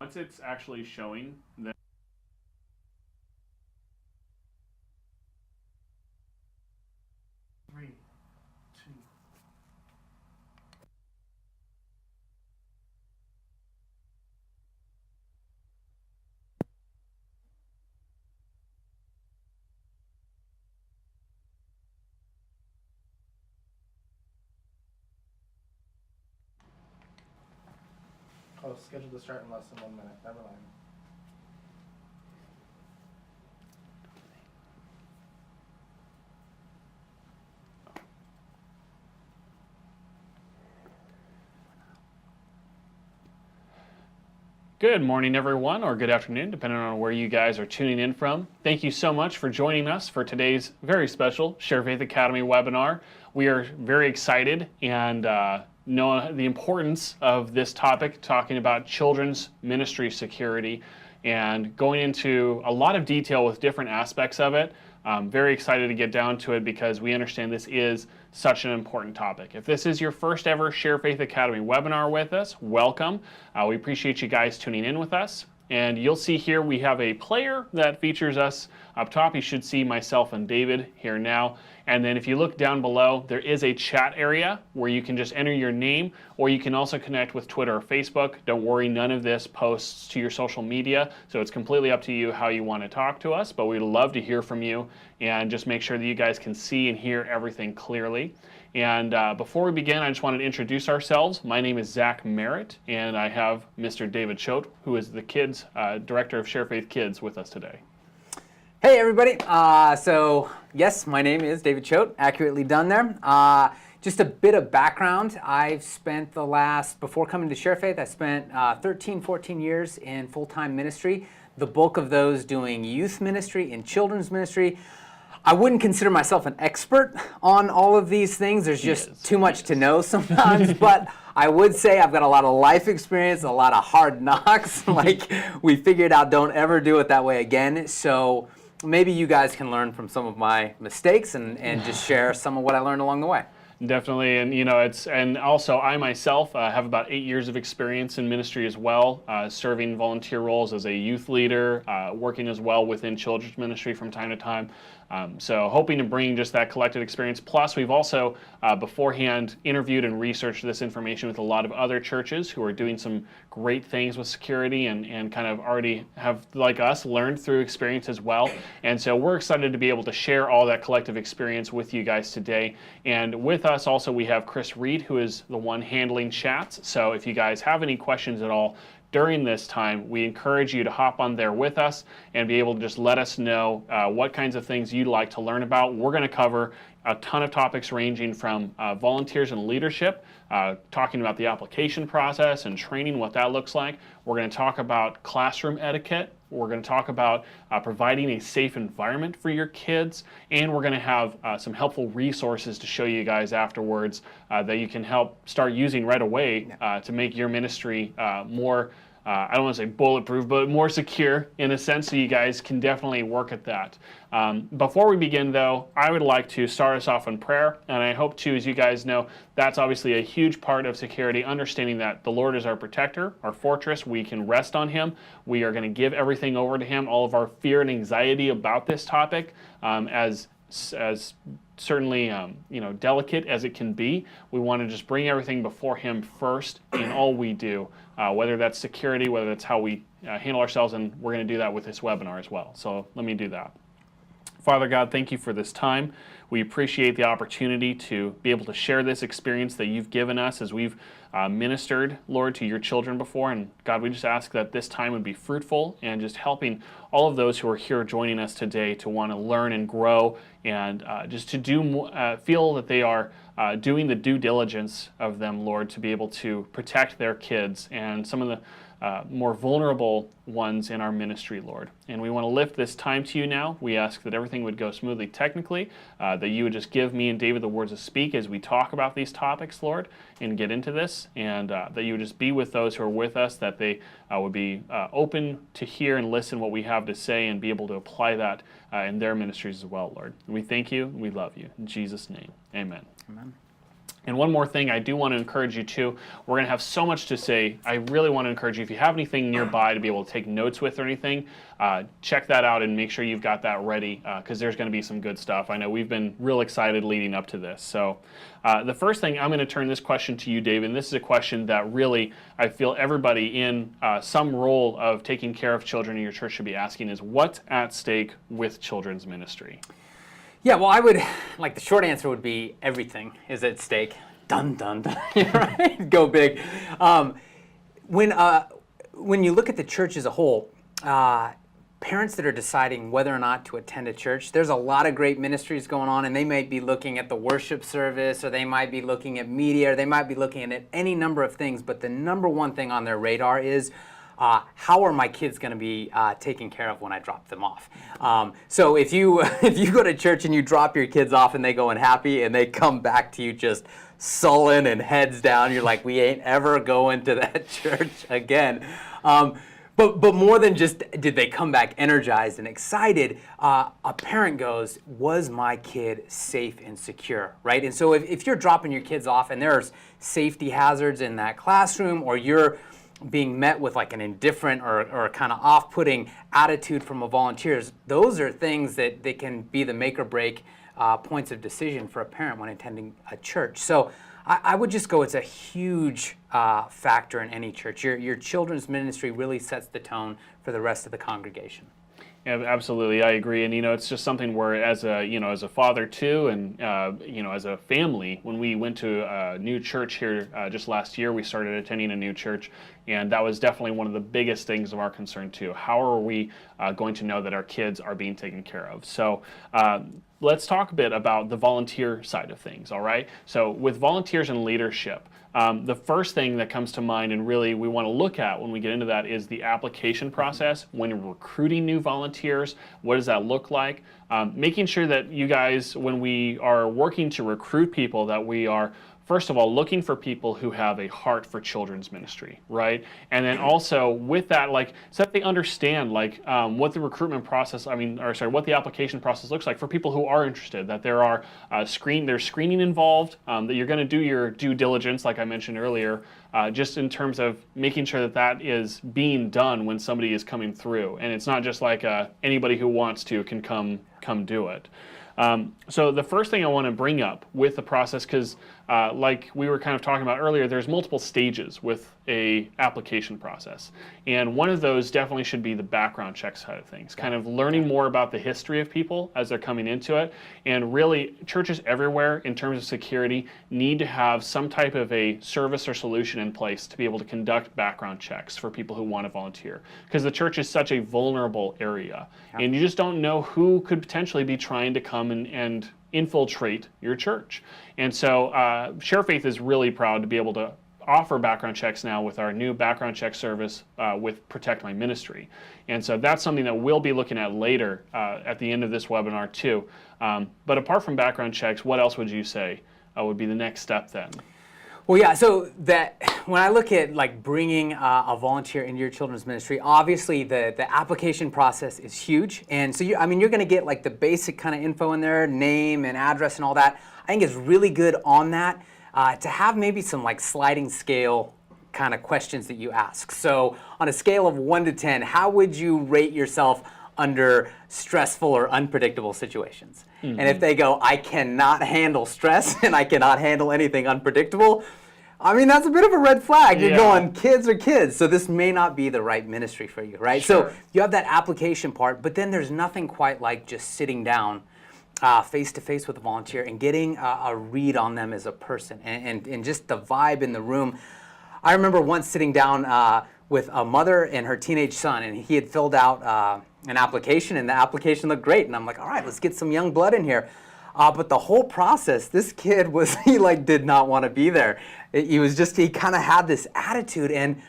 Once it's actually showing, then Three, two. Oh, scheduled to start in less than 1 minute. Never mind. good morning, everyone, or good afternoon, depending on where you guys are tuning in from. Thank you so much for joining us for today's very special Share Faith Academy webinar. We are very excited and know the importance of this topic, talking about children's ministry security and going into a lot of detail with different aspects of it. I'm very excited to get down to it because we understand this is such an important topic. If this is your first ever Share Faith Academy webinar with us, welcome. We appreciate you guys tuning in with us. And you'll see here we have a player that features us up top. You should see myself and David here now. And then if you look down below, there is a chat area where you can just enter your name, or you can also connect with Twitter or Facebook. Don't worry, none of this posts to your social media, so it's completely up to you how you want to talk to us, but we'd love to hear from you and just make sure that you guys can see and hear everything clearly. And before we begin, I just wanted to introduce ourselves. My name is Zach Merritt, and I have Mr. David Choate, who is the Kids Director of Share Faith Kids, with us today. Hey everybody, so yes, my name is David Choate, accurately done there. Just a bit of background. I've spent before coming to Share Faith, I spent 13, 14 years in full-time ministry, the bulk of those doing youth ministry and children's ministry. I wouldn't consider myself an expert on all of these things. There's just too much to know sometimes, but I would say I've got a lot of life experience, a lot of hard knocks. Like we figured out, don't ever do it that way again. So maybe you guys can learn from some of my mistakes and just share some of what I learned along the way. Definitely, and and also I myself have about 8 years of experience in ministry as well, serving volunteer roles as a youth leader, working as well within children's ministry from time to time. So hoping to bring just that collective experience. Plus, we've also beforehand interviewed and researched this information with a lot of other churches who are doing some great things with security and kind of already have, like us, learned through experience as well. And so we're excited to be able to share all that collective experience with you guys today. And with us also, we have Chris Reed, who is the one handling chats. So if you guys have any questions at all during this time, we encourage you to hop on there with us and be able to just let us know what kinds of things you'd like to learn about. We're going to cover a ton of topics ranging from volunteers and leadership, talking about the application process and training, what that looks like. We're going to talk about classroom etiquette. We're going to talk about providing a safe environment for your kids, and we're going to have some helpful resources to show you guys afterwards that you can help start using right away to make your ministry more, I don't want to say bulletproof, but more secure in a sense, so you guys can definitely work at that. Before we begin, though, I would like to start us off in prayer, and I hope to, as you guys know, that's obviously a huge part of security, understanding that the Lord is our protector, our fortress. We can rest on Him. We are going to give everything over to Him, all of our fear and anxiety about this topic, as certainly delicate as it can be. We want to just bring everything before Him first in all we do, whether that's security, whether that's how we handle ourselves, and we're going to do that with this webinar as well. So let me do that. Father God, thank you for this time. We appreciate the opportunity to be able to share this experience that you've given us as we've ministered, Lord, to your children before. And God, we just ask that this time would be fruitful and just helping all of those who are here joining us today to want to learn and grow and just to do feel that they are doing the due diligence of them, Lord, to be able to protect their kids and some of the more vulnerable ones in our ministry, Lord. And we want to lift this time to you now. We ask that everything would go smoothly technically, that you would just give me and David the words to speak as we talk about these topics, Lord, and get into this, and that you would just be with those who are with us, that they would be open to hear and listen what we have to say and be able to apply that in their ministries as well, Lord. And we thank you, and we love you. In Jesus' name, amen. Amen. And one more thing I do want to encourage you to, we're going to have so much to say. I really want to encourage you, if you have anything nearby to be able to take notes with or anything, check that out and make sure you've got that ready, because there's going to be some good stuff. I know we've been real excited leading up to this. So the first thing, I'm going to turn this question to you, David. And this is a question that really I feel everybody in some role of taking care of children in your church should be asking is, what's at stake with children's ministry? Yeah, well, I would, like, the short answer would be everything is at stake. Dun, dun, dun, right? Go big. When you look at the church as a whole, parents that are deciding whether or not to attend a church, there's a lot of great ministries going on, and they might be looking at the worship service, or they might be looking at media, or they might be looking at any number of things, but the number one thing on their radar is, how are my kids going to be taken care of when I drop them off? So if you go to church and you drop your kids off and they go in happy and they come back to you just sullen and heads down, you're like, we ain't ever going to that church again. But more than just did they come back energized and excited, a parent goes, was my kid safe and secure, right? And so if you're dropping your kids off and there's safety hazards in that classroom, or you're being met with like an indifferent or kind of off-putting attitude from a volunteers, those are things that they can be the make or break points of decision for a parent when attending a church. So I would just go, it's a huge factor in any church. Your children's ministry really sets the tone for the rest of the congregation. Yeah, absolutely, I agree, and it's just something where, as a father too, and as a family, when we went to a new church here just last year, we started attending a new church, and that was definitely one of the biggest things of our concern too. How are we going to know that our kids are being taken care of? So let's talk a bit about the volunteer side of things. All right, so with volunteers and leadership. The first thing that comes to mind, and really we want to look at when we get into that, is the application process. When you're recruiting new volunteers, what does that look like? Making sure that you guys, when we are working to recruit people, that we are, first of all, looking for people who have a heart for children's ministry, right? And then also with that, so that they understand, what the recruitment process, what the application process looks like for people who are interested, that there are there's screening involved, that you're going to do your due diligence, like I mentioned earlier, just in terms of making sure that that is being done when somebody is coming through. And it's not just like anybody who wants to can come do it. So the first thing I want to bring up with the process, because like we were kind of talking about earlier, there's multiple stages with a application process. And one of those definitely should be the background check side of things, kind of learning more about the history of people as they're coming into it. And really, churches everywhere, in terms of security, need to have some type of a service or solution in place to be able to conduct background checks for people who want to volunteer. Because the church is such a vulnerable area. Yeah. And you just don't know who could potentially be trying to come and infiltrate your church. And so Share Faith is really proud to be able to offer background checks now with our new background check service with Protect My Ministry. And so that's something that we'll be looking at later at the end of this webinar too. But apart from background checks, what else would you say would be the next step then? Well, yeah, so that when I look at bringing a volunteer into your children's ministry, obviously the application process is huge. And so you're going to get the basic kind of info in there, name and address and all that. I think it's really good on that to have maybe some sliding scale kind of questions that you ask. So on a scale of 1 to 10, how would you rate yourself under stressful or unpredictable situations? Mm-hmm. And if they go, I cannot handle stress and I cannot handle anything unpredictable, that's a bit of a red flag. You're going, kids are kids, so this may not be the right ministry for you, right? Sure. So you have that application part, but then there's nothing quite like just sitting down face-to-face with a volunteer and getting a read on them as a person and just the vibe in the room. I remember once sitting down with a mother and her teenage son, and he had filled out an application, and the application looked great. And I'm like, all right, let's get some young blood in here. But the whole process, this kid was, he did not want to be there. He kind of had this attitude. And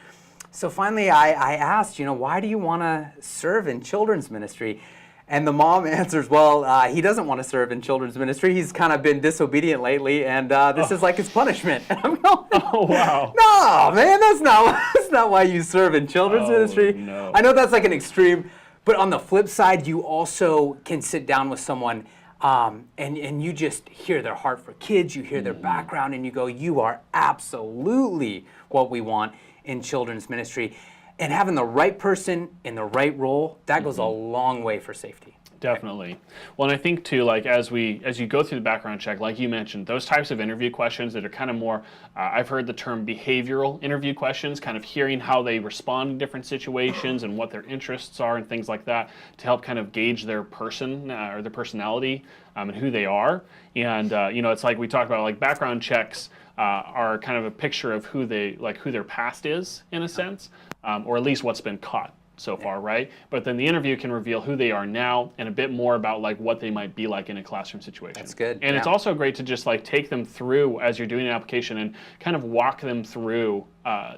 so finally I asked, why do you want to serve in children's ministry? And the mom answers, well, he doesn't want to serve in children's ministry. He's kind of been disobedient lately, and this is like his punishment. And I'm going, oh, wow. No, man, that's not why you serve in children's ministry. No. I know that's an extreme, but on the flip side, you also can sit down with someone and you just hear their heart for kids, you hear their background, and you go, you are absolutely what we want in children's ministry. And having the right person in the right role, that goes a long way for safety. Definitely. Well, and I think too, like as you go through the background check, like you mentioned, those types of interview questions that are kind of more, I've heard the term behavioral interview questions, kind of hearing how they respond in different situations and what their interests are and things like that to help kind of gauge their person or their personality and who they are. And it's like we talked about, like background checks are kind of a picture of who their past is in a sense, or at least what's been caught so far, right? But then the interview can reveal who they are now and a bit more about like what they might be like in a classroom situation. That's good. And yeah. it's also great to just like take them through as you're doing an application and kind of walk them through,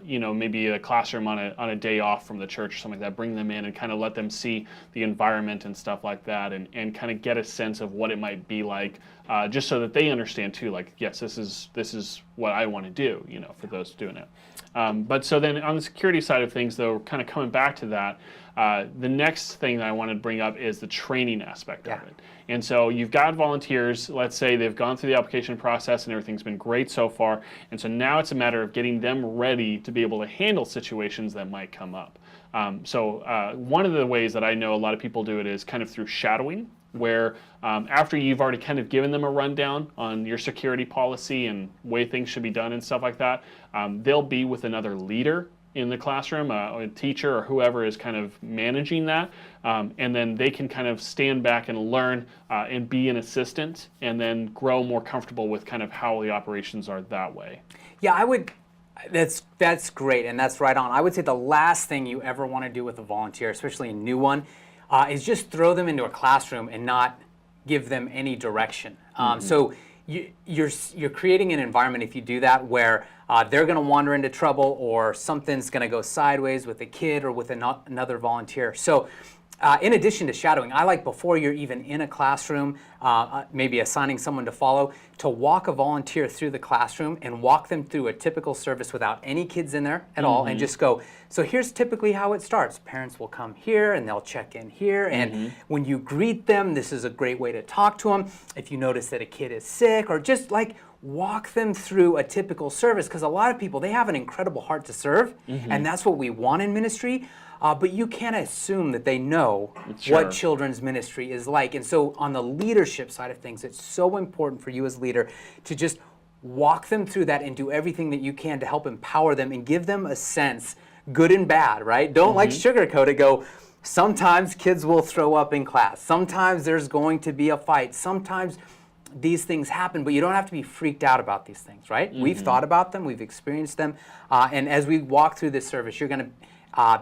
maybe a classroom on a day off from the church or something like that. Bring them in and kind of let them see the environment and stuff like that, and kind of get a sense of what it might be like, just so that they understand too. Like, yes, this is what I want to do. For those doing it. But so then on the security side of things, though, kind of coming back to that, the next thing that I wanted to bring up is the training aspect of it. And so you've got volunteers, let's say they've gone through the application process and everything's been great so far. And so now it's a matter of getting them ready to be able to handle situations that might come up. One of the ways that I know a lot of people do it is kind of through shadowing, where after you've already kind of given them a rundown on your security policy and way things should be done and stuff like that, they'll be with another leader in the classroom, a teacher or whoever is kind of managing that, and then they can kind of stand back and learn and be an assistant and then grow more comfortable with kind of how the operations are that way. Yeah, I would. That's great, and that's right on. I would say the last thing you ever want to do with a volunteer, especially a new one, is just throw them into a classroom and not give them any direction. So you're creating an environment, if you do that, where they're going to wander into trouble or something's going to go sideways with a kid or with another volunteer. So in addition to shadowing, I like before you're even in a classroom, maybe assigning someone to follow, to walk a volunteer through the classroom and walk them through a typical service without any kids in there at all, and just go, so here's typically how it starts. Parents will come here and they'll check in here, and when you greet them, this is a great way to talk to them. If you notice that a kid is sick, or just like walk them through a typical service, because a lot of people, they have an incredible heart to serve, and that's what we want in ministry. But you can't assume that they know what children's ministry is like. And so on the leadership side of things, it's so important for you as leader to just walk them through that and do everything that you can to help empower them and give them a sense, good and bad, right? Don't like sugarcoat it. Go, sometimes kids will throw up in class. Sometimes there's going to be a fight. Sometimes these things happen, but you don't have to be freaked out about these things, right? We've thought about them. We've experienced them. And as we walk through this service, you're going to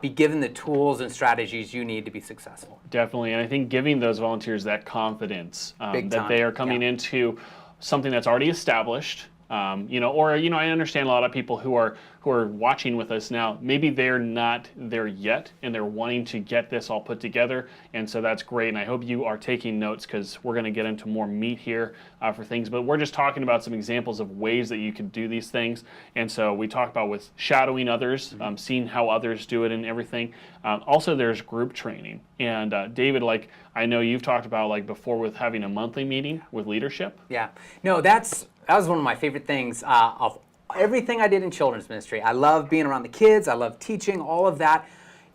be given the tools and strategies you need to be successful. Definitely, and I think giving those volunteers that confidence that they are coming into something that's already established, I understand a lot of people who are watching with us now, maybe they're not there yet and they're wanting to get this all put together, and so that's great, and I hope you are taking notes because we're going to get into more meat here for things, but we're just talking about some examples of ways that you can do these things. And so we talk about with shadowing others, seeing how others do it and everything. Also there's group training, and David, like I know you've talked about like before with having a monthly meeting with leadership. Yeah, no, that was one of my favorite things of everything I did in children's ministry. I love being around the kids. I love teaching, all of that.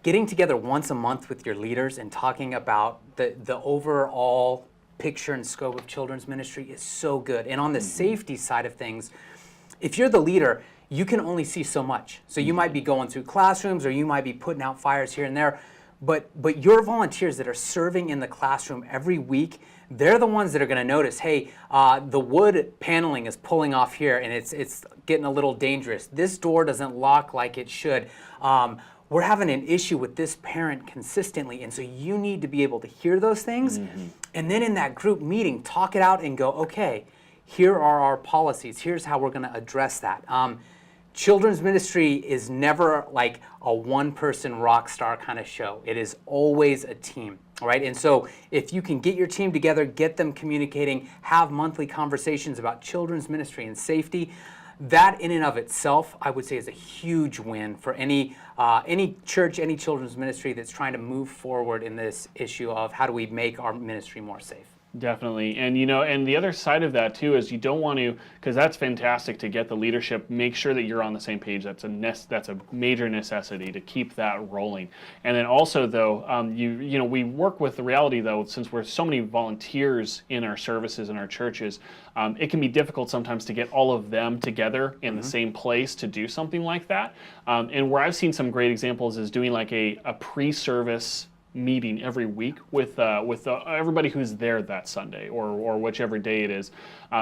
Getting together once a month with your leaders and talking about the overall picture and scope of children's ministry is so good. And on the safety side of things, if you're the leader, you can only see so much. So you might be going through classrooms or you might be putting out fires here and there, but your volunteers that are serving in the classroom every week, they're the ones that are going to notice, hey, the wood paneling is pulling off here and it's getting a little dangerous. This door doesn't lock like it should. We're having an issue with this parent consistently, and so you need to be able to hear those things, and then in that group meeting, talk it out and go, okay, here are our policies. Here's how we're going to address that. Children's ministry is never like a one-person rock star kind of show. It is always a team, right? And so if you can get your team together, get them communicating, have monthly conversations about children's ministry and safety, that in and of itself, I would say, is a huge win for any church, any children's ministry that's trying to move forward in this issue of how do we make our ministry more safe. Definitely. And and the other side of that too is you don't want to, because that's fantastic to get the leadership, make sure that you're on the same page. That's a major necessity to keep that rolling. And then also though, we work with the reality though, since we're so many volunteers in our services in our churches, it can be difficult sometimes to get all of them together in the same place to do something like that. And where I've seen some great examples is doing like a pre-service meeting every week with everybody who's there that Sunday or whichever day it is.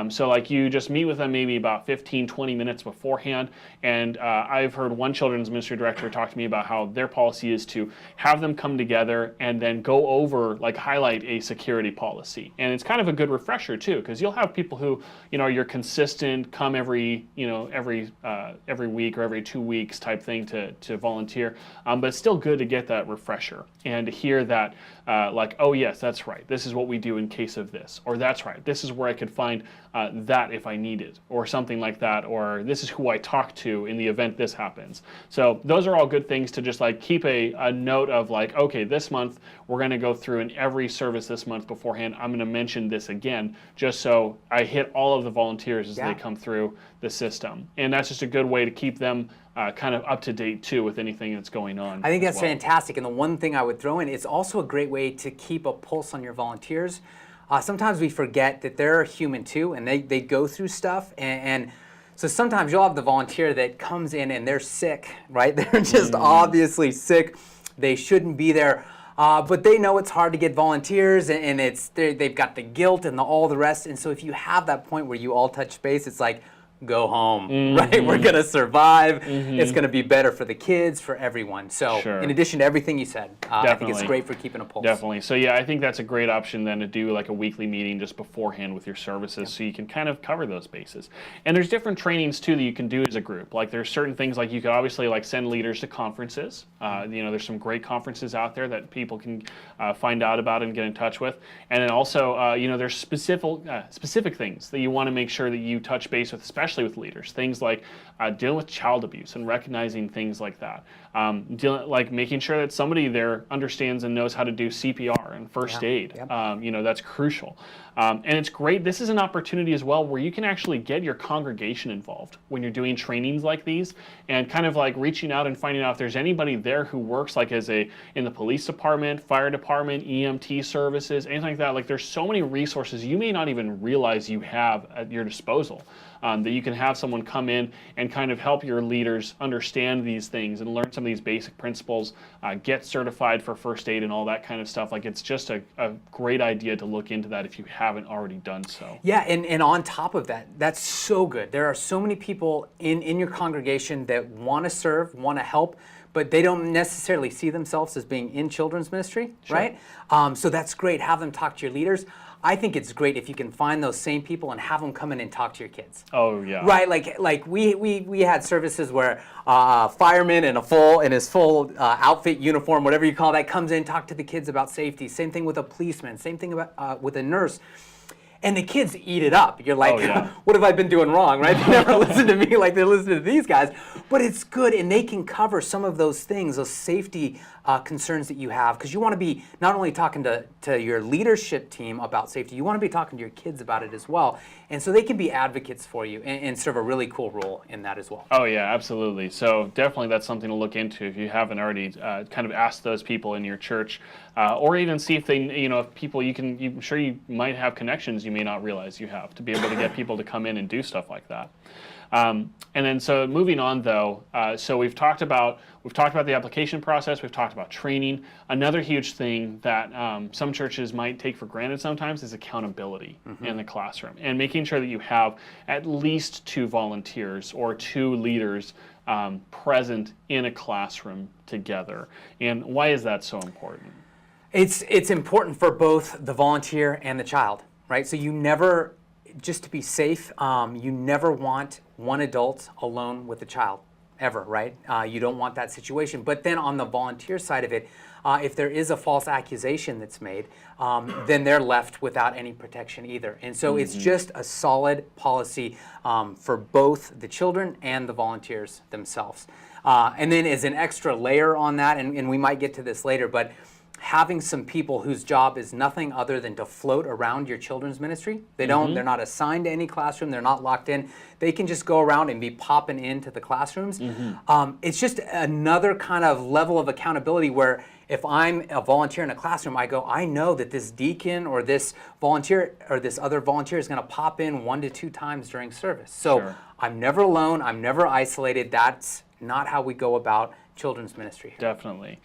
So like you just meet with them maybe about 15-20 minutes beforehand, and I've heard one children's ministry director talk to me about how their policy is to have them come together and then go over, like highlight a security policy. And it's kind of a good refresher too, because you'll have people who, you're consistent, come every week or every 2 weeks type thing to volunteer, but it's still good to get that refresher and to hear that like, oh yes, that's right, this is what we do in case of this, or that's right, this is where I could find that if I need it, or something like that, or this is who I talk to in the event this happens. So those are all good things to just like keep a note of, like, okay, this month we're going to go through in every service this month beforehand, I'm going to mention this again, just so I hit all of the volunteers as they come through the system. And that's just a good way to keep them kind of up to date too with anything that's going on. I think that's fantastic. And the one thing I would throw in, it's also a great way to keep a pulse on your volunteers. Sometimes we forget that they're human too, and they go through stuff. And so sometimes you'll have the volunteer that comes in and they're sick, right? They're just obviously sick. They shouldn't be there. But they know it's hard to get volunteers, and they've got the guilt and all the rest. And so if you have that point where you all touch base, it's like, go home, right? We're going to survive. It's going to be better for the kids, for everyone. So in addition to everything you said, I think it's great for keeping a pulse. Definitely. So yeah, I think that's a great option then to do like a weekly meeting just beforehand with your services so you can kind of cover those bases. And there's different trainings too that you can do as a group. Like there's certain things, like you could obviously like send leaders to conferences. There's some great conferences out there that people can find out about and get in touch with. And then also, there's specific things that you want to make sure that you touch base with, especially with leaders. Things like dealing with child abuse and recognizing things like that. Like making sure that somebody there understands and knows how to do CPR and first aid. That's crucial. And it's great. This is an opportunity as well where you can actually get your congregation involved when you're doing trainings like these, and kind of like reaching out and finding out if there's anybody there who works like in the police department, fire department, EMT services, anything like that. Like there's so many resources you may not even realize you have at your disposal. That you can have someone come in and kind of help your leaders understand these things and learn some of these basic principles, get certified for first aid and all that kind of stuff. Like it's just a great idea to look into that if you haven't already done so. Yeah, and on top of that, that's so good. There are so many people in your congregation that want to serve, want to help, but they don't necessarily see themselves as being in children's ministry, right? So that's great. Have them talk to your leaders. I think it's great if you can find those same people and have them come in and talk to your kids. Oh yeah. Right, like we had services where a fireman in his full outfit, uniform, whatever you call that, comes in, talk to the kids about safety. Same thing with a policeman. Same thing about with a nurse. And the kids eat it up. You're like, what have I been doing wrong, right? They never listen to me like they listen to these guys. But it's good, and they can cover some of those things, those safety concerns that you have, because you want to be not only talking to your leadership team about safety, you want to be talking to your kids about it as well. And so they can be advocates for you and serve a really cool role in that as well. Oh yeah, absolutely. So definitely that's something to look into if you haven't already kind of asked those people in your church, or even see if they, if people I'm sure you might have connections you may not realize you have to be able to get people to come in and do stuff like that. And then so moving on though, so we've talked about the application process, we've talked about training. Another huge thing that some churches might take for granted sometimes is accountability in the classroom, and making sure that you have at least 2 volunteers or 2 leaders present in a classroom together. And why is that so important? It's important for both the volunteer and the child, right? So you never, just to be safe, you never want one adult alone with a child, ever, right? You don't want that situation. But then on the volunteer side of it, if there is a false accusation that's made, then they're left without any protection either. And so it's just a solid policy for both the children and the volunteers themselves. And then as an extra layer on that, and we might get to this later, but having some people whose job is nothing other than to float around your children's ministry. They don't, they're not assigned to any classroom, they're not locked in. They can just go around and be popping into the classrooms. It's just another kind of level of accountability where if I'm a volunteer in a classroom, I go, I know that this deacon or this volunteer or this other volunteer is going to pop in 1 to 2 times during service. So Sure. I'm never alone, I'm never isolated. That's not how we go about children's ministry. Definitely.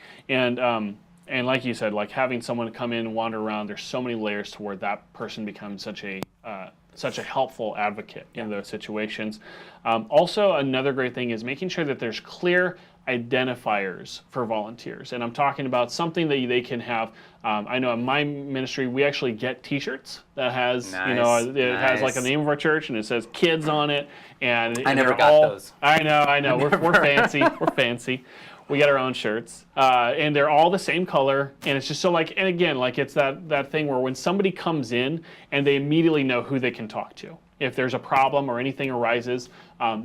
And like you said, like having someone come in and wander around, there's so many layers to where that person becomes such a helpful advocate in those situations. Also, another great thing is making sure that there's clear identifiers for volunteers. And I'm talking about something that they can have. I know in my ministry, we actually get T-shirts that has, it has like a name of our church and it says kids on it. And I never they're got those. I know. We're fancy. We're fancy. We get our own shirts, and they're all the same color, and it's just so like, and again, like it's that thing where when somebody comes in and they immediately know who they can talk to. If there's a problem or anything arises,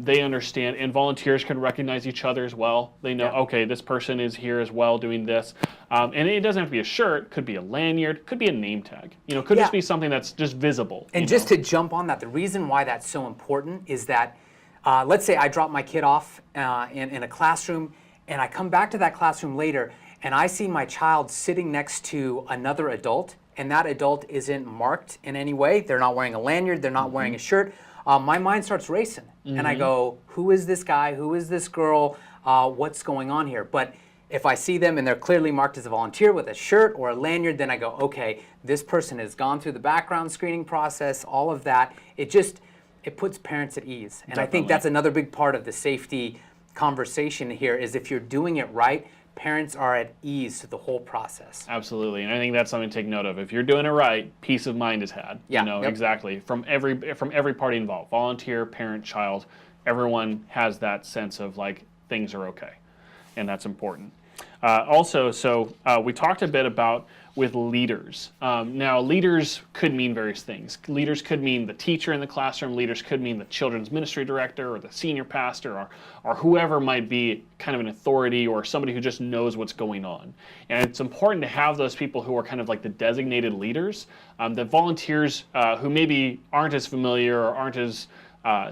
they understand, and volunteers can recognize each other as well. They know, okay, this person is here as well doing this. And it doesn't have to be a shirt, could be a lanyard, could be a name tag. Could just be something that's just visible. And just to jump on that, the reason why that's so important is that, let's say I drop my kid off in a classroom, and I come back to that classroom later, and I see my child sitting next to another adult, and that adult isn't marked in any way. They're not wearing a lanyard, they're not wearing a shirt. My mind starts racing, and I go, who is this guy? Who is this girl? What's going on here? But if I see them and they're clearly marked as a volunteer with a shirt or a lanyard, then I go, okay, this person has gone through the background screening process, all of that. It puts parents at ease. And I think that's another big part of the safety conversation here is if you're doing it right, parents are at ease to the whole process. Absolutely, and I think that's something to take note of. If you're doing it right, peace of mind is had. Yeah, Exactly. From every party involved, volunteer, parent, child, everyone has that sense of like things are okay, and that's important. We talked a bit about with leaders. Now, leaders could mean various things. Leaders could mean the teacher in the classroom. Leaders could mean the children's ministry director or the senior pastor or whoever might be kind of an authority or somebody who just knows what's going on. And it's important to have those people who are kind of like the designated leaders, that volunteers who maybe aren't as familiar or aren't as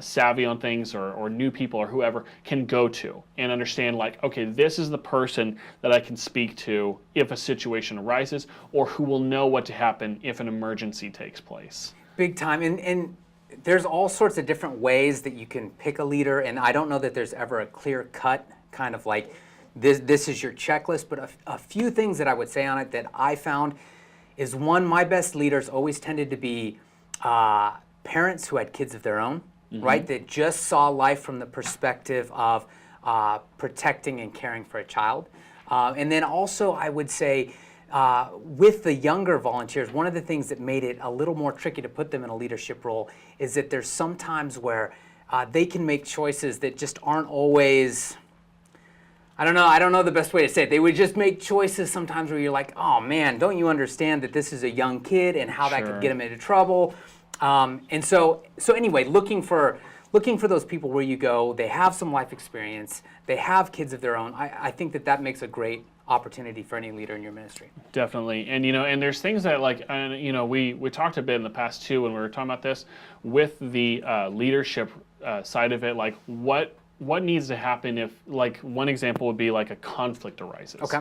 savvy on things or new people or whoever can go to and understand like, okay, this is the person that I can speak to if a situation arises or who will know what to happen if an emergency takes place. Big time. And there's all sorts of different ways that you can pick a leader, and I don't know that there's ever a clear cut kind of like this is your checklist, but a few things that I would say on it that I found is one, my best leaders always tended to be parents who had kids of their own. Right, that just saw life from the perspective of protecting and caring for a child. And then also I would say with the younger volunteers, one of the things that made it a little more tricky to put them in a leadership role is that there's some times where they can make choices that just aren't always, I don't know the best way to say it. They would just make choices sometimes where you're like, oh man, don't you understand that this is a young kid and how that could get him into trouble? And so anyway, looking for those people where you go, they have some life experience, they have kids of their own. I think that makes a great opportunity for any leader in your ministry. Definitely, and and there's things that like, we talked a bit in the past too when we were talking about this with the leadership side of it, like what needs to happen if, like, one example would be like a conflict arises. Okay.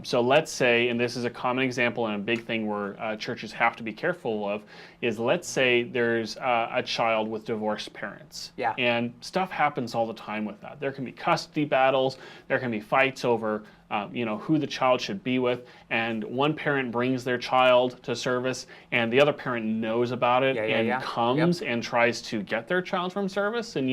So let's say, and this is a common example and a big thing where churches have to be careful of, is let's say there's a child with divorced parents. Yeah. And stuff happens all the time with that. There can be custody battles, there can be fights over who the child should be with, and one parent brings their child to service and the other parent knows about it comes and tries to get their child from service, and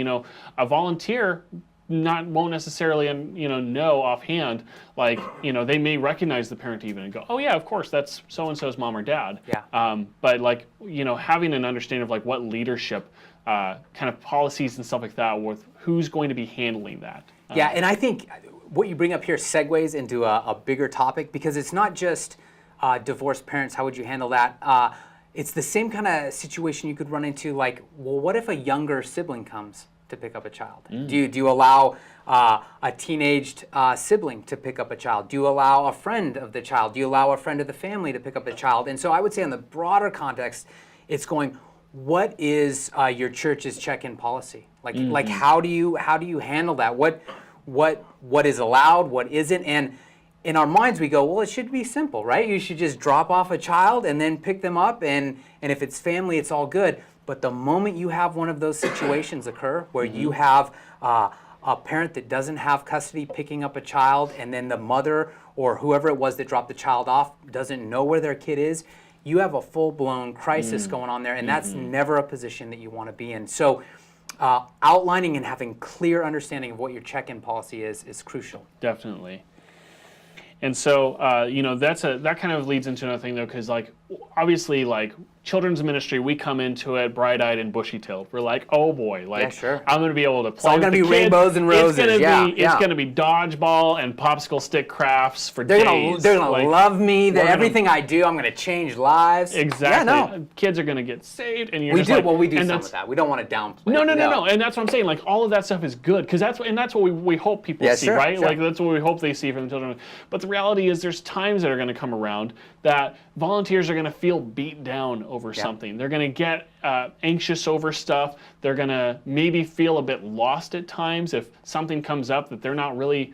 a volunteer won't necessarily know offhand, like they may recognize the parent even and go, oh yeah, of course, that's so and so's mom or dad. But like having an understanding of like what leadership kind of policies and stuff like that with who's going to be handling that. And I think what you bring up here segues into a bigger topic, because it's not just divorced parents. How would you handle that? It's the same kind of situation you could run into, like, well, what if a younger sibling comes to pick up a child? Do you allow a teenaged sibling to pick up a child? Do you allow a friend of the child? Do you allow a friend of the family to pick up a child? And so I would say, in the broader context, it's going, what is your church's check-in policy? Like how do you handle that? What is allowed? What isn't? And in our minds, we go, well, it should be simple, right? You should just drop off a child and then pick them up, and if it's family, it's all good. But the moment you have one of those situations occur where you have a parent that doesn't have custody picking up a child, and then the mother or whoever it was that dropped the child off doesn't know where their kid is, you have a full-blown crisis going on there, and that's never a position that you want to be in. So outlining and having clear understanding of what your check-in policy is crucial. Definitely. And so, that kind of leads into another thing, though, because, like, obviously, like, children's ministry, we come into it bright-eyed and bushy-tailed. We're like, oh boy, like, Yeah, sure. I'm going to be able to play It's all with going the to be kids. rainbows and roses. It's going to be dodgeball and popsicle stick crafts for days. They're gonna Like, love me. we're gonna- Everything I do, I'm gonna change lives. Exactly. Yeah, no. Kids are going to get saved, and you're We just do. like, Well, we do and some that's- of that. We don't want to downplay. No, it. and that's what I'm saying. Like, all of that stuff is good, because that's what we hope people Yeah, see, sure, right? sure. Like, that's what we hope they see from the children. But the reality is, there's times that are going to come around that volunteers are going to feel beat down over something. They're going to get anxious over stuff. They're going to maybe feel a bit lost at times if something comes up that they're not really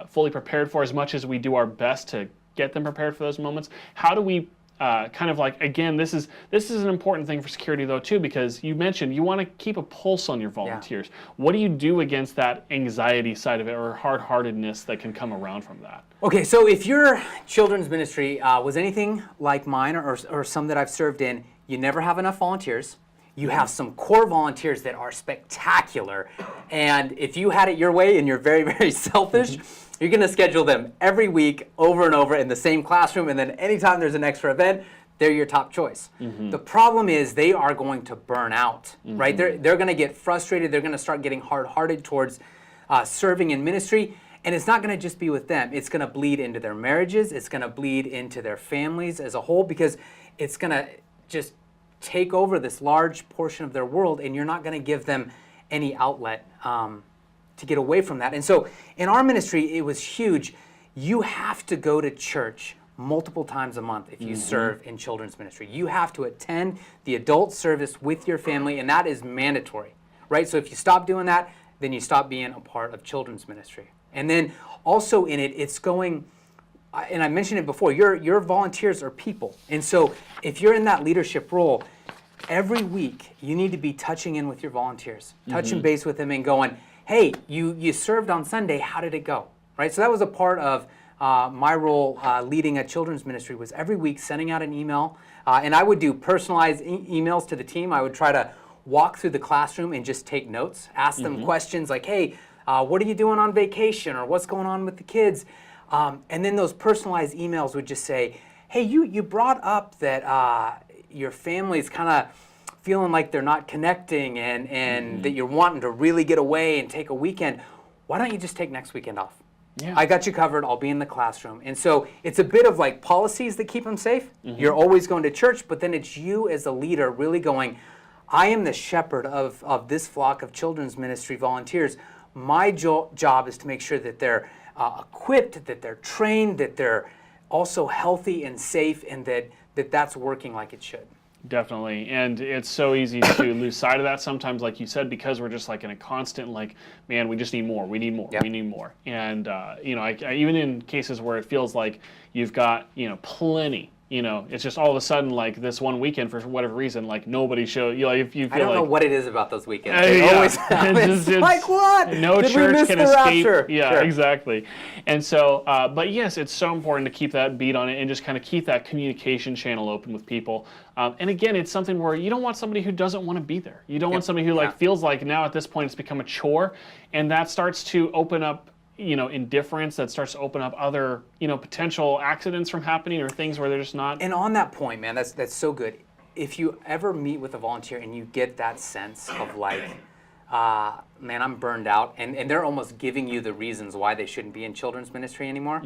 fully prepared for, as much as we do our best to get them prepared for those moments. How do we kind of like, again, this is an important thing for security, though, too, because you mentioned you want to keep a pulse on your volunteers. What do you do against that anxiety side of it, or hard-heartedness that can come around from that? Okay, so if your children's ministry was anything like mine or some that I've served in, you never have enough volunteers. You have some core volunteers that are spectacular, and if you had it your way and you're very, very selfish, you're going to schedule them every week over and over in the same classroom, and then anytime there's an extra event, they're your top choice. The problem is they are going to burn out, right? They're going to get frustrated. They're going to start getting hard-hearted towards serving in ministry, and it's not going to just be with them. It's going to bleed into their marriages. It's going to bleed into their families as a whole, because it's going to just take over this large portion of their world, and you're not going to give them any outlet to get away from that. And so in our ministry, it was huge. You have to go to church multiple times a month if you serve in children's ministry. You have to attend the adult service with your family, and that is mandatory, right? So if you stop doing that, then you stop being a part of children's ministry. And then also in it, it's going, and I mentioned it before, your volunteers are people. And so if you're in that leadership role, every week you need to be touching in with your volunteers, touching base with them and going, hey, you served on Sunday, how did it go? Right? So that was a part of my role leading a children's ministry, was every week sending out an email. And I would do personalized emails to the team. I would try to walk through the classroom and just take notes, ask them questions like, hey, what are you doing on vacation, or what's going on with the kids? And then those personalized emails would just say, hey, you brought up that your family's kind of feeling like they're not connecting, and that you're wanting to really get away and take a weekend. Why don't you just take next weekend off? Yeah. I got you covered. I'll be in the classroom. And so it's a bit of like policies that keep them safe. You're always going to church, but then it's you as a leader really going, I am the shepherd of this flock of children's ministry volunteers. My job is to make sure that they're equipped, that they're trained, that they're also healthy and safe, and that's working like it should. Definitely, and it's so easy to lose sight of that sometimes, like you said, because we're just like in a constant, like, man, we just need more, we need more, we need more. And, I even in cases where it feels like you've got, plenty, it's just all of a sudden, like, this one weekend, for whatever reason, like, nobody showed, if you feel I don't know like, what it is about those weekends. yeah. It always happens. It's like what? No Did we church miss can the escape. rapture? Yeah, Sure. exactly. And so, but yes, it's so important to keep that beat on it and just kind of keep that communication channel open with people. And again, it's something where you don't want somebody who doesn't want to be there. You don't want somebody who feels like now at this point it's become a chore, and that starts to open up indifference, that starts to open up other, potential accidents from happening, or things where they're just not. And on that point, man, that's so good. If you ever meet with a volunteer and you get that sense of like, man, I'm burned out, and they're almost giving you the reasons why they shouldn't be in children's ministry anymore,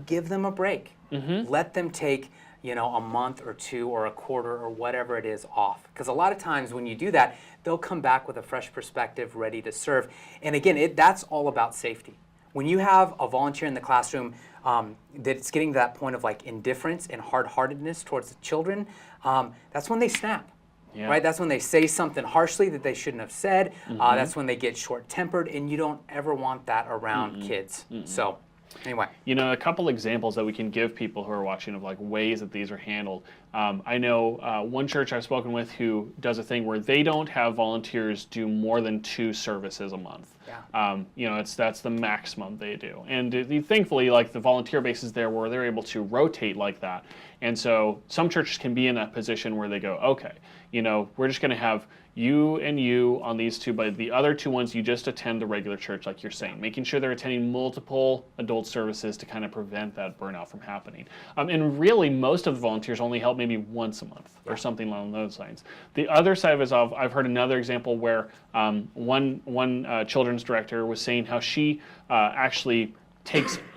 give them a break. Let them take a month or two or a quarter or whatever it is off. Because a lot of times when you do that, they'll come back with a fresh perspective, ready to serve. And again, that's all about safety. When you have a volunteer in the classroom that's getting to that point of like indifference and hard-heartedness towards the children, that's when they snap. Yeah. Right? That's when they say something harshly that they shouldn't have said. That's when they get short-tempered, and you don't ever want that around kids. So anyway. A couple examples that we can give people who are watching of like ways that these are handled. I know one church I've spoken with who does a thing where they don't have volunteers do more than 2 services a month. Yeah. That's the maximum they do. And thankfully, like the volunteer base is there where they're able to rotate like that. And so some churches can be in that position where they go, okay, we're just going to have you and you on these 2, but the other 2 ones you just attend the regular church, like you're saying, making sure they're attending multiple adult services to kind of prevent that burnout from happening. And really, most of the volunteers only help maybe once a month or something along those lines. The other side of it is I've heard another example where one children's director was saying how she actually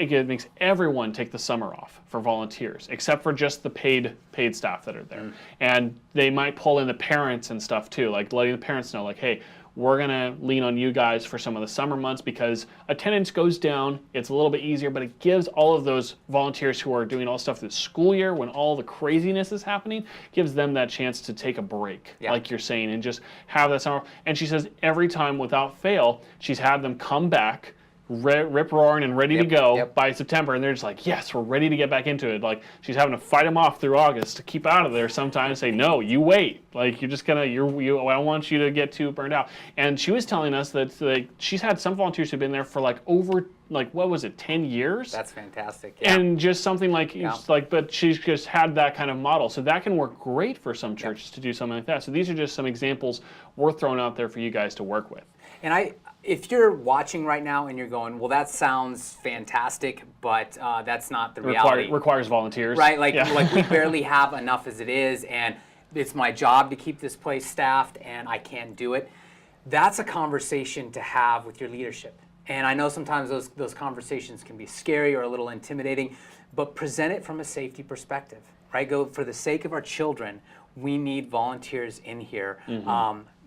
makes everyone take the summer off for volunteers, except for just the paid staff that are there. And they might pull in the parents and stuff too, like letting the parents know, like, hey, we're gonna lean on you guys for some of the summer months because attendance goes down, it's a little bit easier, but it gives all of those volunteers who are doing all stuff this school year when all the craziness is happening, gives them that chance to take a break, like you're saying, and just have that summer. And she says every time without fail, she's had them come back rip roaring and ready to go by September, and they're just like, yes, we're ready to get back into it. Like she's having to fight them off through August to keep out of there sometimes. Say, no, you wait. Like you're just gonna, I don't want you to get too burned out. And she was telling us that she's had some volunteers who've been there for over what was it, 10 years? That's fantastic. Yeah. And just something but she's just had that kind of model. So that can work great for some churches to do something like that. So these are just some examples worth throwing out there for you guys to work with. And if you're watching right now and you're going, well, that sounds fantastic, but that's not the reality. Requires volunteers. Right, like we barely have enough as it is, and it's my job to keep this place staffed, and I can't do it. That's a conversation to have with your leadership. And I know sometimes those conversations can be scary or a little intimidating, but present it from a safety perspective, right? Go, for the sake of our children, we need volunteers in here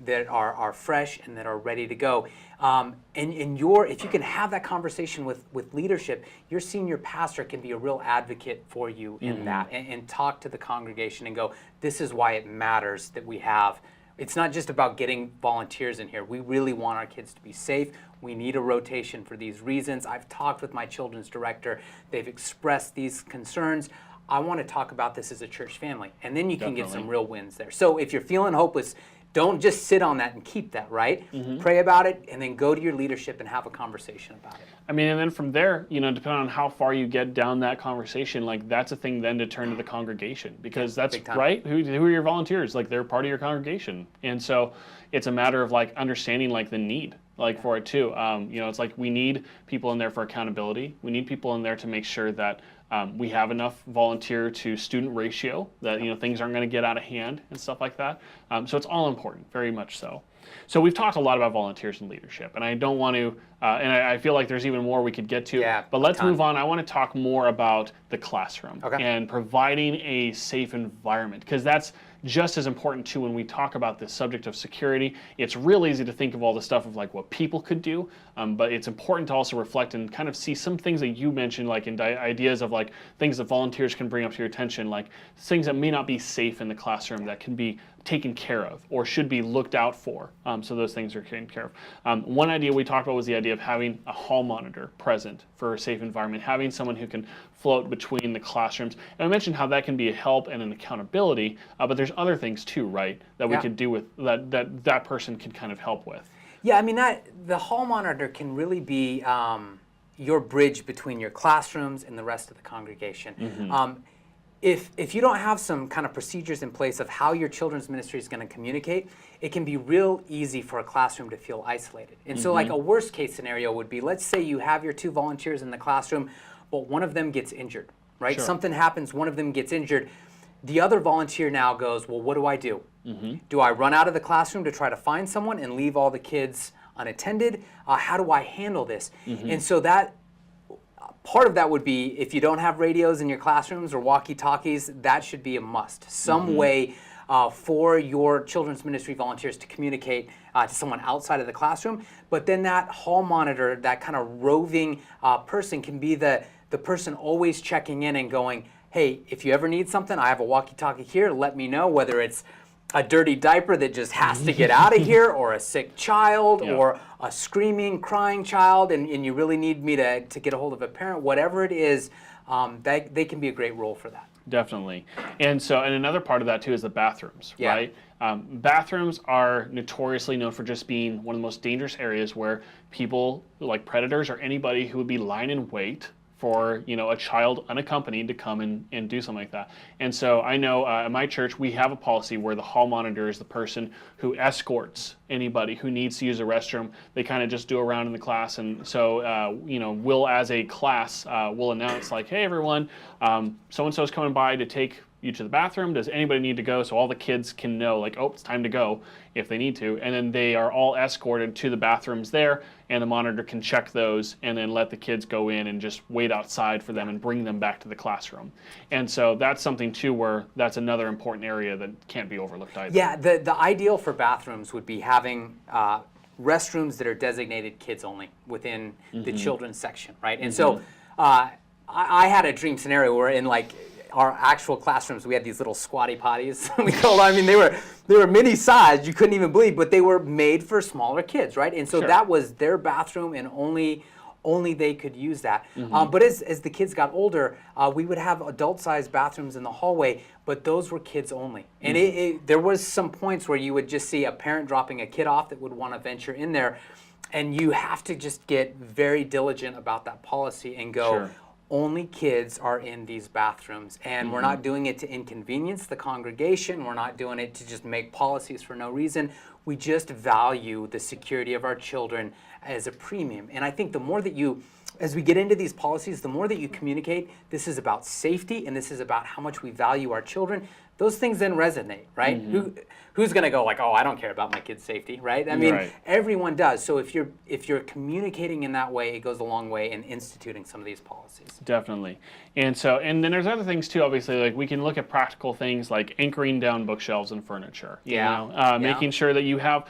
that are fresh and that are ready to go. And if you can have that conversation with leadership, your senior pastor can be a real advocate for you in that, and talk to the congregation and go, this is why it matters that we have. It's not just about getting volunteers in here. We really want our kids to be safe. We need a rotation for these reasons. I've talked with my children's director. They've expressed these concerns. I want to talk about this as a church family. And then you can get some real wins there. So if you're feeling hopeless, don't just sit on that and keep that, right? Pray about it, and then go to your leadership and have a conversation about it. I mean, and then from there, depending on how far you get down that conversation, that's a thing then to turn to the congregation, because that's right. Who are your volunteers? They're part of your congregation, and so it's a matter of understanding the need for it too. It's we need people in there for accountability. We need people in there to make sure that we have enough volunteer to student ratio, that things aren't going to get out of hand and stuff like that. So it's all important, very much so. So we've talked a lot about volunteers and leadership, and I don't want to, and I feel like there's even more we could get to, but let's move on. I want to talk more about the classroom and providing a safe environment, because that's just as important too when we talk about this subject of security. It's real easy to think of all the stuff of what people could do, but it's important to also reflect and kind of see some things that you mentioned, in ideas of things that volunteers can bring up to your attention, things that may not be safe in the classroom that can be taken care of or should be looked out for, so those things are taken care of. One idea we talked about was the idea of having a hall monitor present for a safe environment, having someone who can float between the classrooms. And I mentioned how that can be a help and an accountability, but there's other things too, right, that we could do with that person can kind of help with. Yeah, I mean, the hall monitor can really be your bridge between your classrooms and the rest of the congregation. If you don't have some kind of procedures in place of how your children's ministry is going to communicate, it can be real easy for a classroom to feel isolated. And so a worst case scenario would be, let's say you have your 2 volunteers in the classroom, but one of them gets injured, right? Sure. Something happens, one of them gets injured. The other volunteer now goes, well, what do I do? Do I run out of the classroom to try to find someone and leave all the kids unattended? How do I handle this? And so that part of that would be if you don't have radios in your classrooms or walkie-talkies, that should be a must. Some way for your children's ministry volunteers to communicate to someone outside of the classroom. But then that hall monitor, that kind of roving person can be the person always checking in and going, hey, if you ever need something, I have a walkie-talkie here, let me know, whether it's a dirty diaper that just has to get out of here, or a sick child, or a screaming, crying child, and you really need me to get a hold of a parent, whatever it is, they can be a great role for that. Definitely. And another part of that too is the bathrooms, right? Bathrooms are notoriously known for just being one of the most dangerous areas where people, like predators or anybody who would be lying in wait for a child unaccompanied to come and do something like that. And so I know at my church we have a policy where the hall monitor is the person who escorts anybody who needs to use a restroom. They kind of just do a round in the class, and so we'll as a class we'll announce like, hey everyone, so and so is coming by to take you to the bathroom. Does anybody need to go? So all the kids can know like, oh, it's time to go if they need to. And then they are all escorted to the bathrooms there, and the monitor can check those and then let the kids go in and just wait outside for them and bring them back to the classroom. And so that's something too where that's another important area that can't be overlooked either. Yeah, the ideal for bathrooms would be having restrooms that are designated kids only within the children's section, right? And so I had a dream scenario where in like our actual classrooms, we had these little squatty potties. We called, I mean, they were mini sized, you couldn't even believe, but they were made for smaller kids, right? And so that was their bathroom, and only they could use that. But as the kids got older, we would have adult-sized bathrooms in the hallway, but those were kids only. And there was some points where you would just see a parent dropping a kid off that would want to venture in there, and you have to just get very diligent about that policy and go, only kids are in these bathrooms, and we're not doing it to inconvenience the congregation. We're not doing it to just make policies for no reason. We just value the security of our children as a premium. And I think the more that as we get into these policies, the more that you communicate, this is about safety and this is about how much we value our children, those things then resonate, right? Who's going to go like, oh, I don't care about my kid's safety, right? I mean, everyone does. So if you're communicating in that way, it goes a long way in instituting some of these policies. Definitely. And then there's other things too, obviously, like we can look at practical things like anchoring down bookshelves and furniture. Making sure that you have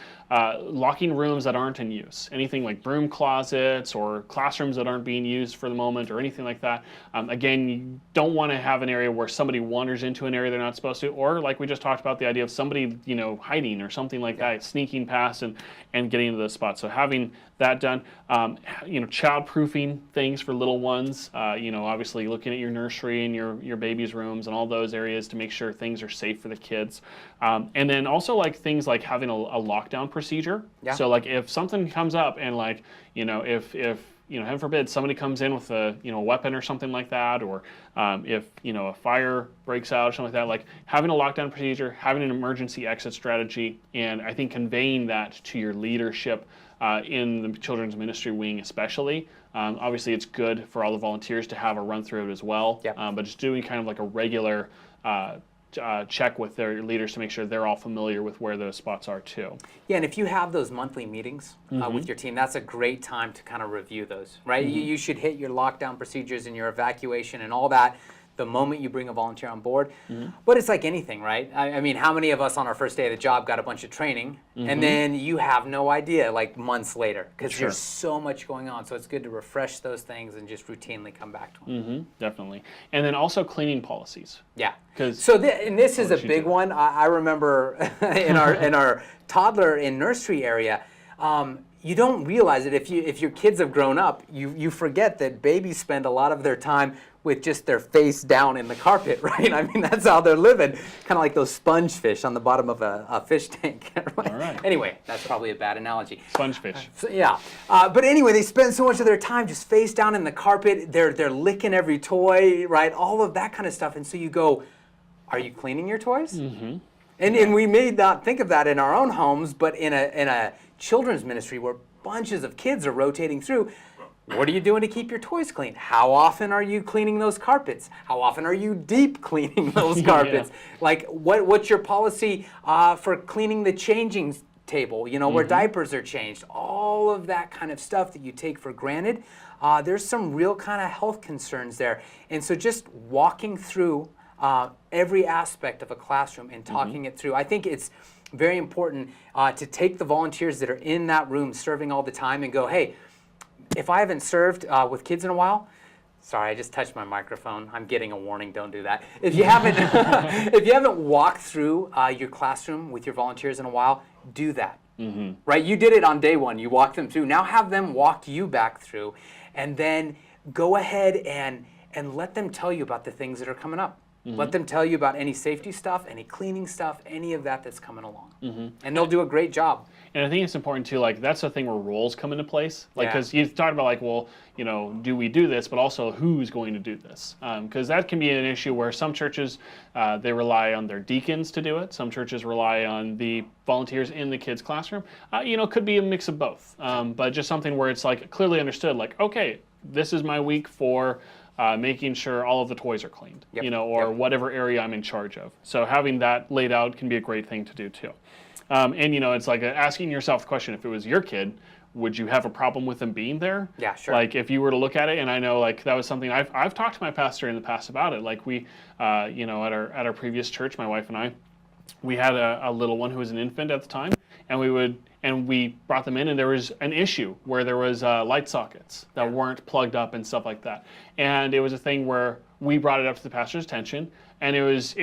locking rooms that aren't in use. Anything like broom closets or classrooms that aren't being used for the moment or anything like that. Again, you don't want to have an area where somebody wanders into an area they're not supposed to, or like we just talked about, the idea of somebody hiding or something like that, sneaking past and getting into those spots. So having that done, child-proofing things for little ones, obviously looking at your nursery and your baby's rooms and all those areas to make sure things are safe for the kids. And then also like things like having a lockdown procedure. So like if something comes up and like, if heaven forbid somebody comes in with a weapon or something like that, or if a fire breaks out or something like that, like having a lockdown procedure, having an emergency exit strategy, and I think conveying that to your leadership in the children's ministry wing especially. Obviously it's good for all the volunteers to have a run through it as well, but just doing kind of like a regular check with their leaders to make sure they're all familiar with where those spots are too. Yeah, and if you have those monthly meetings with your team, that's a great time to kind of review those, right? You should hit your lockdown procedures and your evacuation and all that the moment you bring a volunteer on board. But it's like anything, right? I mean, how many of us on our first day of the job got a bunch of training and then you have no idea like months later because there's so much going on. So it's good to refresh those things and just routinely come back to them. Definitely. And then also cleaning policies. And this is a big one. I remember in our toddler and nursery area, you don't realize it if your kids have grown up. You forget that babies spend a lot of their time with just their face down in the carpet, right? I mean, that's how they're living. Kind of like those sponge fish on the bottom of a fish tank. All right. Anyway, that's probably a bad analogy. Sponge fish. But anyway, they spend so much of their time just face down in the carpet. They're licking every toy, right? All of that kind of stuff. And so you go, are you cleaning your toys? And we may not think of that in our own homes, but in a children's ministry where bunches of kids are rotating through, what are you doing to keep your toys clean? How often are you cleaning those carpets? How often are you deep cleaning those carpets? Like, what's your policy for cleaning the changing table, where diapers are changed? All of that kind of stuff that you take for granted. there's some real kind of health concerns there. And so just walking through every aspect of a classroom and talking it through, I think it's very important to take the volunteers that are in that room serving all the time and go, hey, if I haven't served with kids in a while, sorry, I just touched my microphone. I'm getting a warning. Don't do that. If you haven't, if you haven't walked through your classroom with your volunteers in a while, do that. Right? You did it on day one. You walked them through. Now have them walk you back through, and then go ahead and let them tell you about the things that are coming up. Let them tell you about any safety stuff, any cleaning stuff, any of that that's coming along. And they'll do a great job. And I think it's important too, like that's the thing where roles come into place. Like, because you talked about like, well, you know, do we do this, but also who's going to do this? Because that can be an issue where some churches, they rely on their deacons to do it. Some churches rely on the volunteers in the kids' classroom. You know, could be a mix of both. But just something where it's like clearly understood, like, okay, this is my week for making sure all of the toys are cleaned, you know, or whatever area I'm in charge of. So having that laid out can be a great thing to do too. And you know, it's like asking yourself the question: if it was your kid, would you have a problem with them being there? Yeah, sure. Like if you were to look at it, and I know like that was something I've talked to my pastor in the past about it. Like we, you know, at our previous church, my wife and I, we had a little one who was an infant at the time, and we brought them in, and there was an issue where there was light sockets that weren't plugged up and stuff like that. And it was a thing where we brought it up to the pastor's attention, and it's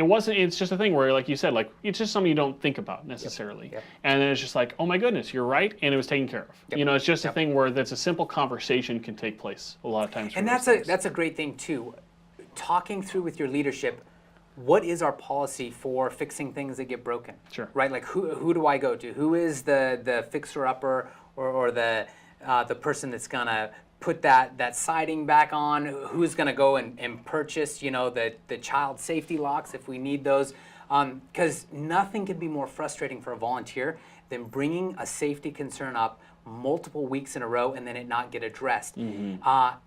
just a thing where, like you said, like it's just something you don't think about necessarily. And then it's just like, oh my goodness, you're right, and it was taken care of. You know, it's just a thing where that's a simple conversation can take place a lot of times. And that's a great thing too. Talking through with your leadership, what is our policy for fixing things that get broken? Sure. Right? Like who do I go to? Who is the fixer-upper or the person that's gonna put that siding back on? Who's gonna go and purchase, you know, the child safety locks if we need those? Because nothing can be more frustrating for a volunteer than bringing a safety concern up multiple weeks in a row and then it not get addressed. And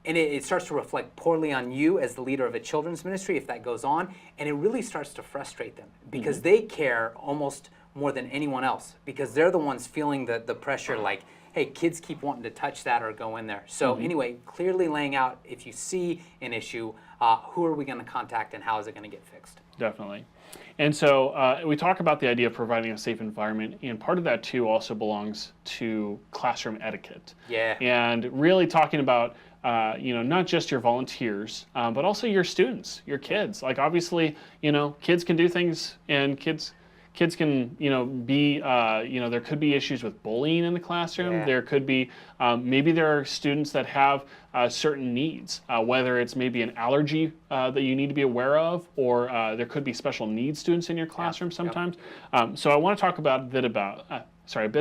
it starts to reflect poorly on you as the leader of a children's ministry if that goes on, and it really starts to frustrate them because they care almost more than anyone else because they're the ones feeling the pressure like, hey, kids keep wanting to touch that or go in there. So anyway, clearly laying out if you see an issue, who are we going to contact and how is it going to get fixed? Definitely. And so we talk about the idea of providing a safe environment, and part of that too also belongs to classroom etiquette. Yeah. And really talking about you know, not just your volunteers, but also your students, your kids. Like obviously, you know, kids can do things, and kids can, you know, be, you know, there could be issues with bullying in the classroom. There could be, maybe there are students that have certain needs, whether it's maybe an allergy that you need to be aware of, or there could be special needs students in your classroom sometimes. So I want to talk a bit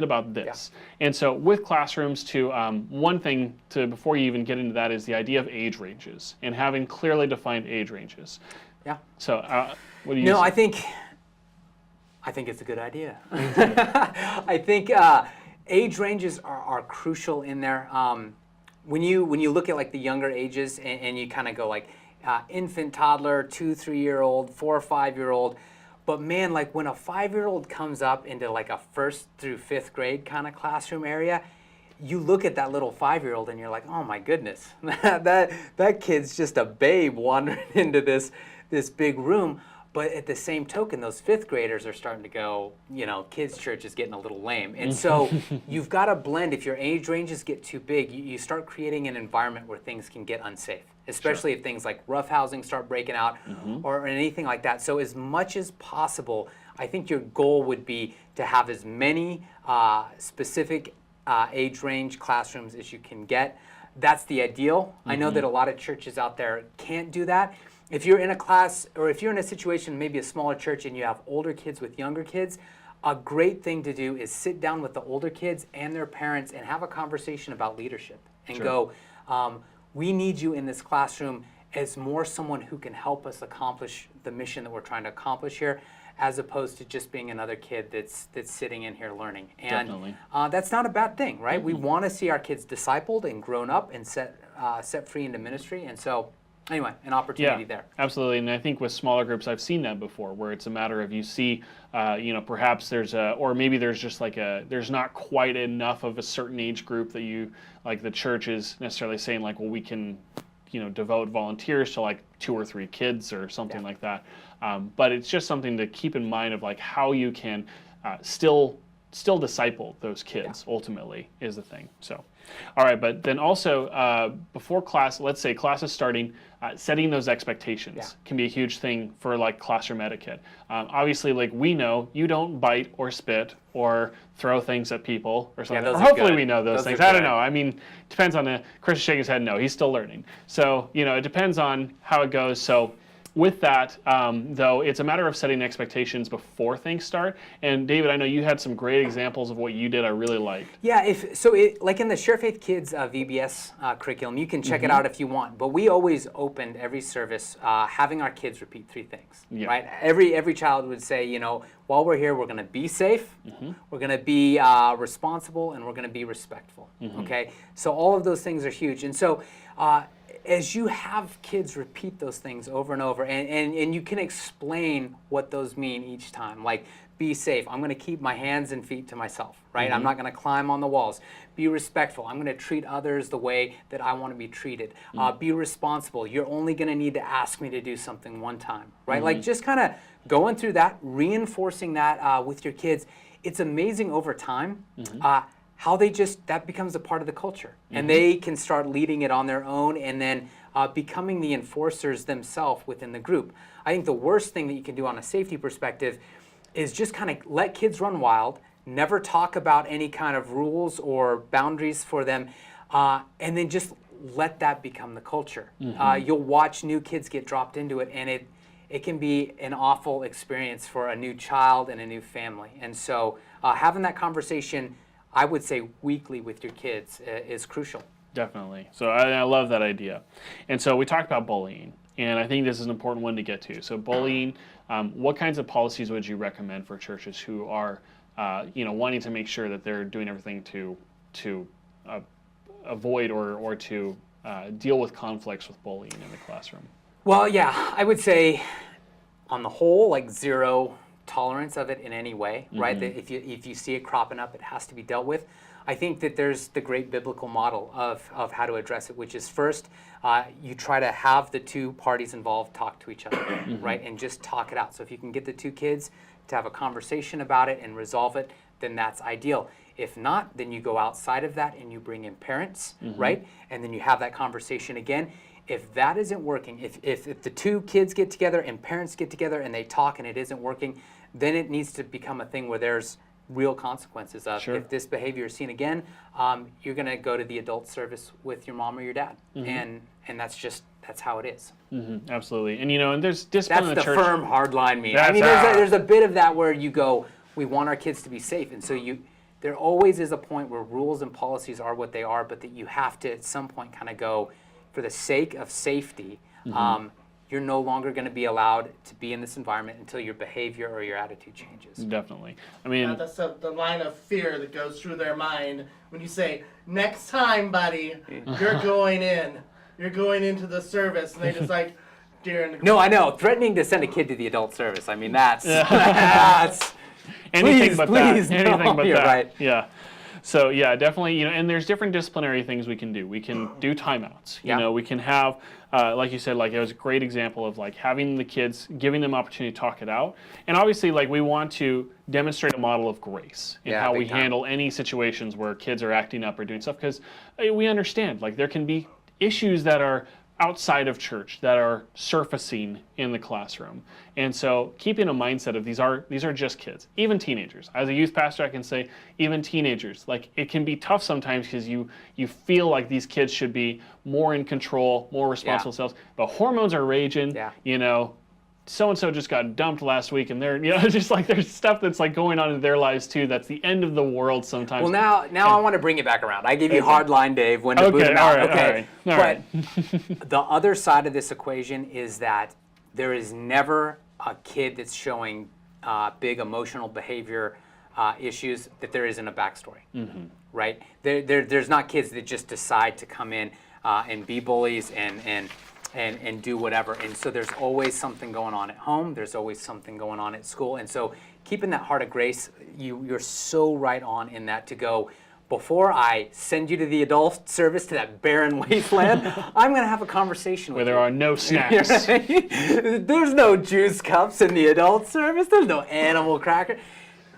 about this. And so with classrooms too, one thing before you even get into that is the idea of age ranges and having clearly defined age ranges. Yeah. So what do you say? I think it's a good idea. I think age ranges are crucial in there. When you look at like the younger ages and you kind of go like infant, toddler, 2-3-year-old, 4 or 5-year-old, but man, like when a 5-year-old comes up into like a 1st through 5th grade kind of classroom area, you look at that little 5-year-old and you're like, oh my goodness, that kid's just a babe wandering into this big room. But at the same token, those 5th graders are starting to go, you know, kids' church is getting a little lame. And so you've got to blend. If your age ranges get too big, you start creating an environment where things can get unsafe, especially if things like roughhousing start breaking out or anything like that. So as much as possible, I think your goal would be to have as many specific age range classrooms as you can get. That's the ideal. I know that a lot of churches out there can't do that. If you're in a class or if you're in a situation, maybe a smaller church, and you have older kids with younger kids, a great thing to do is sit down with the older kids and their parents and have a conversation about leadership and go, we need you in this classroom as more someone who can help us accomplish the mission that we're trying to accomplish here, as opposed to just being another kid that's sitting in here learning. And that's not a bad thing, right? We want to see our kids discipled and grown up and set free into ministry. And so anyway, an opportunity there. Absolutely, and I think with smaller groups, I've seen that before, where it's a matter of you see, perhaps there's or maybe there's just there's not quite enough of a certain age group that you, like the church is necessarily saying like, well, we can, devote volunteers to like 2 or 3 kids or something like that. But it's just something to keep in mind of like how you can still disciple those kids ultimately is the thing. So, all right, but then also before class, let's say class is starting, setting those expectations can be a huge thing for like classroom etiquette. Obviously, like we know you don't bite or spit or throw things at people or something. those Or are hopefully good. we know those Those things. are I don't good. know. I mean, depends on Chris is shaking his head no. He's still learning. So, it depends on how it goes. So with that, though, it's a matter of setting expectations before things start. And David, I know you had some great examples of what you did I really liked. Yeah, like in the Share Faith Kids VBS curriculum, you can check it out if you want. But we always opened every service having our kids repeat 3 things, right? Every child would say, while we're here, we're going to be safe, we're going to be responsible, and we're going to be respectful. Okay, so all of those things are huge, and so. As you have kids repeat those things over and over, and you can explain what those mean each time, like be safe, I'm going to keep my hands and feet to myself, right? I'm not going to climb on the walls. Be respectful, I'm going to treat others the way that I want to be treated. Be responsible, you're only going to need to ask me to do something one time, right? Like just kind of going through that, reinforcing that with your kids. It's amazing over time how that becomes a part of the culture, and they can start leading it on their own, and then becoming the enforcers themselves within the group. I think the worst thing that you can do on a safety perspective is just kind of let kids run wild, never talk about any kind of rules or boundaries for them, and then just let that become the culture. You'll watch new kids get dropped into it, and it can be an awful experience for a new child and a new family. And so having that conversation, I would say weekly with your kids is crucial. Definitely. So I love that idea. And so we talked about bullying, and I think this is an important one to get to. So bullying, what kinds of policies would you recommend for churches who are, wanting to make sure that they're doing everything to avoid or to deal with conflicts with bullying in the classroom? Well, yeah, I would say on the whole, like zero tolerance of it in any way, right? That if you see it cropping up, it has to be dealt with. I think that there's the great biblical model of how to address it, which is first, you try to have the 2 parties involved talk to each other, right? And just talk it out. So if you can get the 2 kids to have a conversation about it and resolve it, then that's ideal. If not, then you go outside of that and you bring in parents, right? And then you have that conversation again. If that isn't working, if the 2 kids get together and parents get together and they talk and it isn't working, then it needs to become a thing where there's real consequences of if this behavior is seen again, you're going to go to the adult service with your mom or your dad, and that's how it is. Absolutely, and and there's discipline in the church. That's the firm hardline me. That's I mean, there's a bit of that where you go, we want our kids to be safe, and so there always is a point where rules and policies are what they are, but that you have to at some point kind of go, for the sake of safety, you're no longer going to be allowed to be in this environment until your behavior or your attitude changes. Definitely. I mean, That's the line of fear that goes through their mind when you say, next time, buddy, you're going in. You're going into the service. And they just like, dear. No, I know. Threatening to send a kid to the adult service. I mean, that's anything but please, that. Anything no, but you're that. right. Yeah. So yeah, definitely, and there's different disciplinary things we can do. We can do timeouts. We can have, like you said, like it was a great example of like having the kids, giving them opportunity to talk it out. And obviously, like we want to demonstrate a model of grace in how we handle any situations where kids are acting up or doing stuff, because we understand like there can be issues that are outside of church that are surfacing in the classroom. And so keeping a mindset of these are just kids, even teenagers. As a youth pastor, I can say even teenagers, like it can be tough sometimes because you feel like these kids should be more in control, more responsible themselves, but hormones are raging, so-and-so just got dumped last week, and they're, just like there's stuff that's like going on in their lives too that's the end of the world sometimes. Well, now I want to bring it back around. I gave you hard line, Dave, when to boot him out. All right. But the other side of this equation is that there is never a kid that's showing big emotional behavior issues that there isn't a backstory, right? There's not kids that just decide to come in and be bullies and and do whatever. And so there's always something going on at home. There's always something going on at school. And so keeping that heart of grace, you're so right on in that to go, before I send you to the adult service to that barren wasteland, I'm going to have a conversation with you. Where there are no snacks. There's no juice cups in the adult service. There's no animal cracker.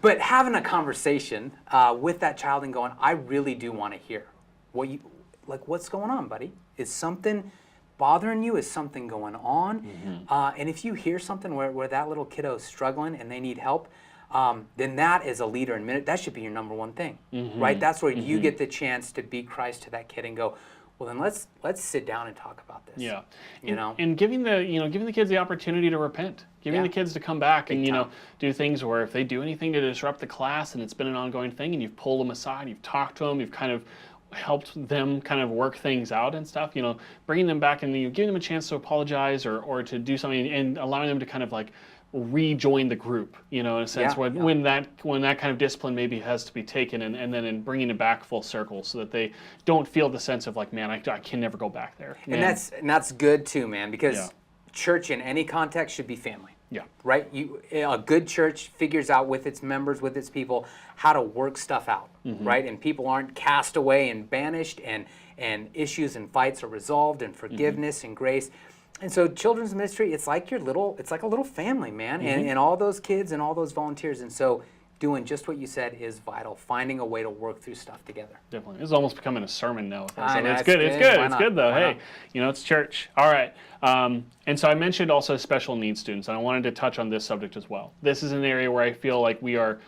But having a conversation with that child and going, I really do want to hear what's going on, buddy? Is something bothering you? Is something going on? And if you hear something where that little kiddo is struggling and they need help, then that is a leader in minute. That should be your number one thing, right? That's where you get the chance to be Christ to that kid and go, well, then let's sit down and talk about this. Yeah, And giving the kids the opportunity to repent, giving the kids to come back and do things where if they do anything to disrupt the class and it's been an ongoing thing and you've pulled them aside, you've talked to them, you've kind of helped them kind of work things out and stuff, bringing them back and giving them a chance to apologize or to do something and allowing them to kind of like rejoin the group, in a sense, when that kind of discipline maybe has to be taken and then in bringing it back full circle so that they don't feel the sense of like, man, I can never go back there. And that's good too, man, because church in any context should be family. Yeah. Right? A good church figures out with its members, with its people, how to work stuff out, right? And people aren't cast away and banished, and issues and fights are resolved, and forgiveness and grace. And so children's ministry, it's like a little family, man, and all those kids and all those volunteers. And so doing just what you said is vital, finding a way to work through stuff together. Definitely. It's almost becoming a sermon now. I know, it's good. It's good. It's good, though. Why Hey, it's church. All right. And so I mentioned also special needs students, and I wanted to touch on this subject as well. This is an area where I feel like we are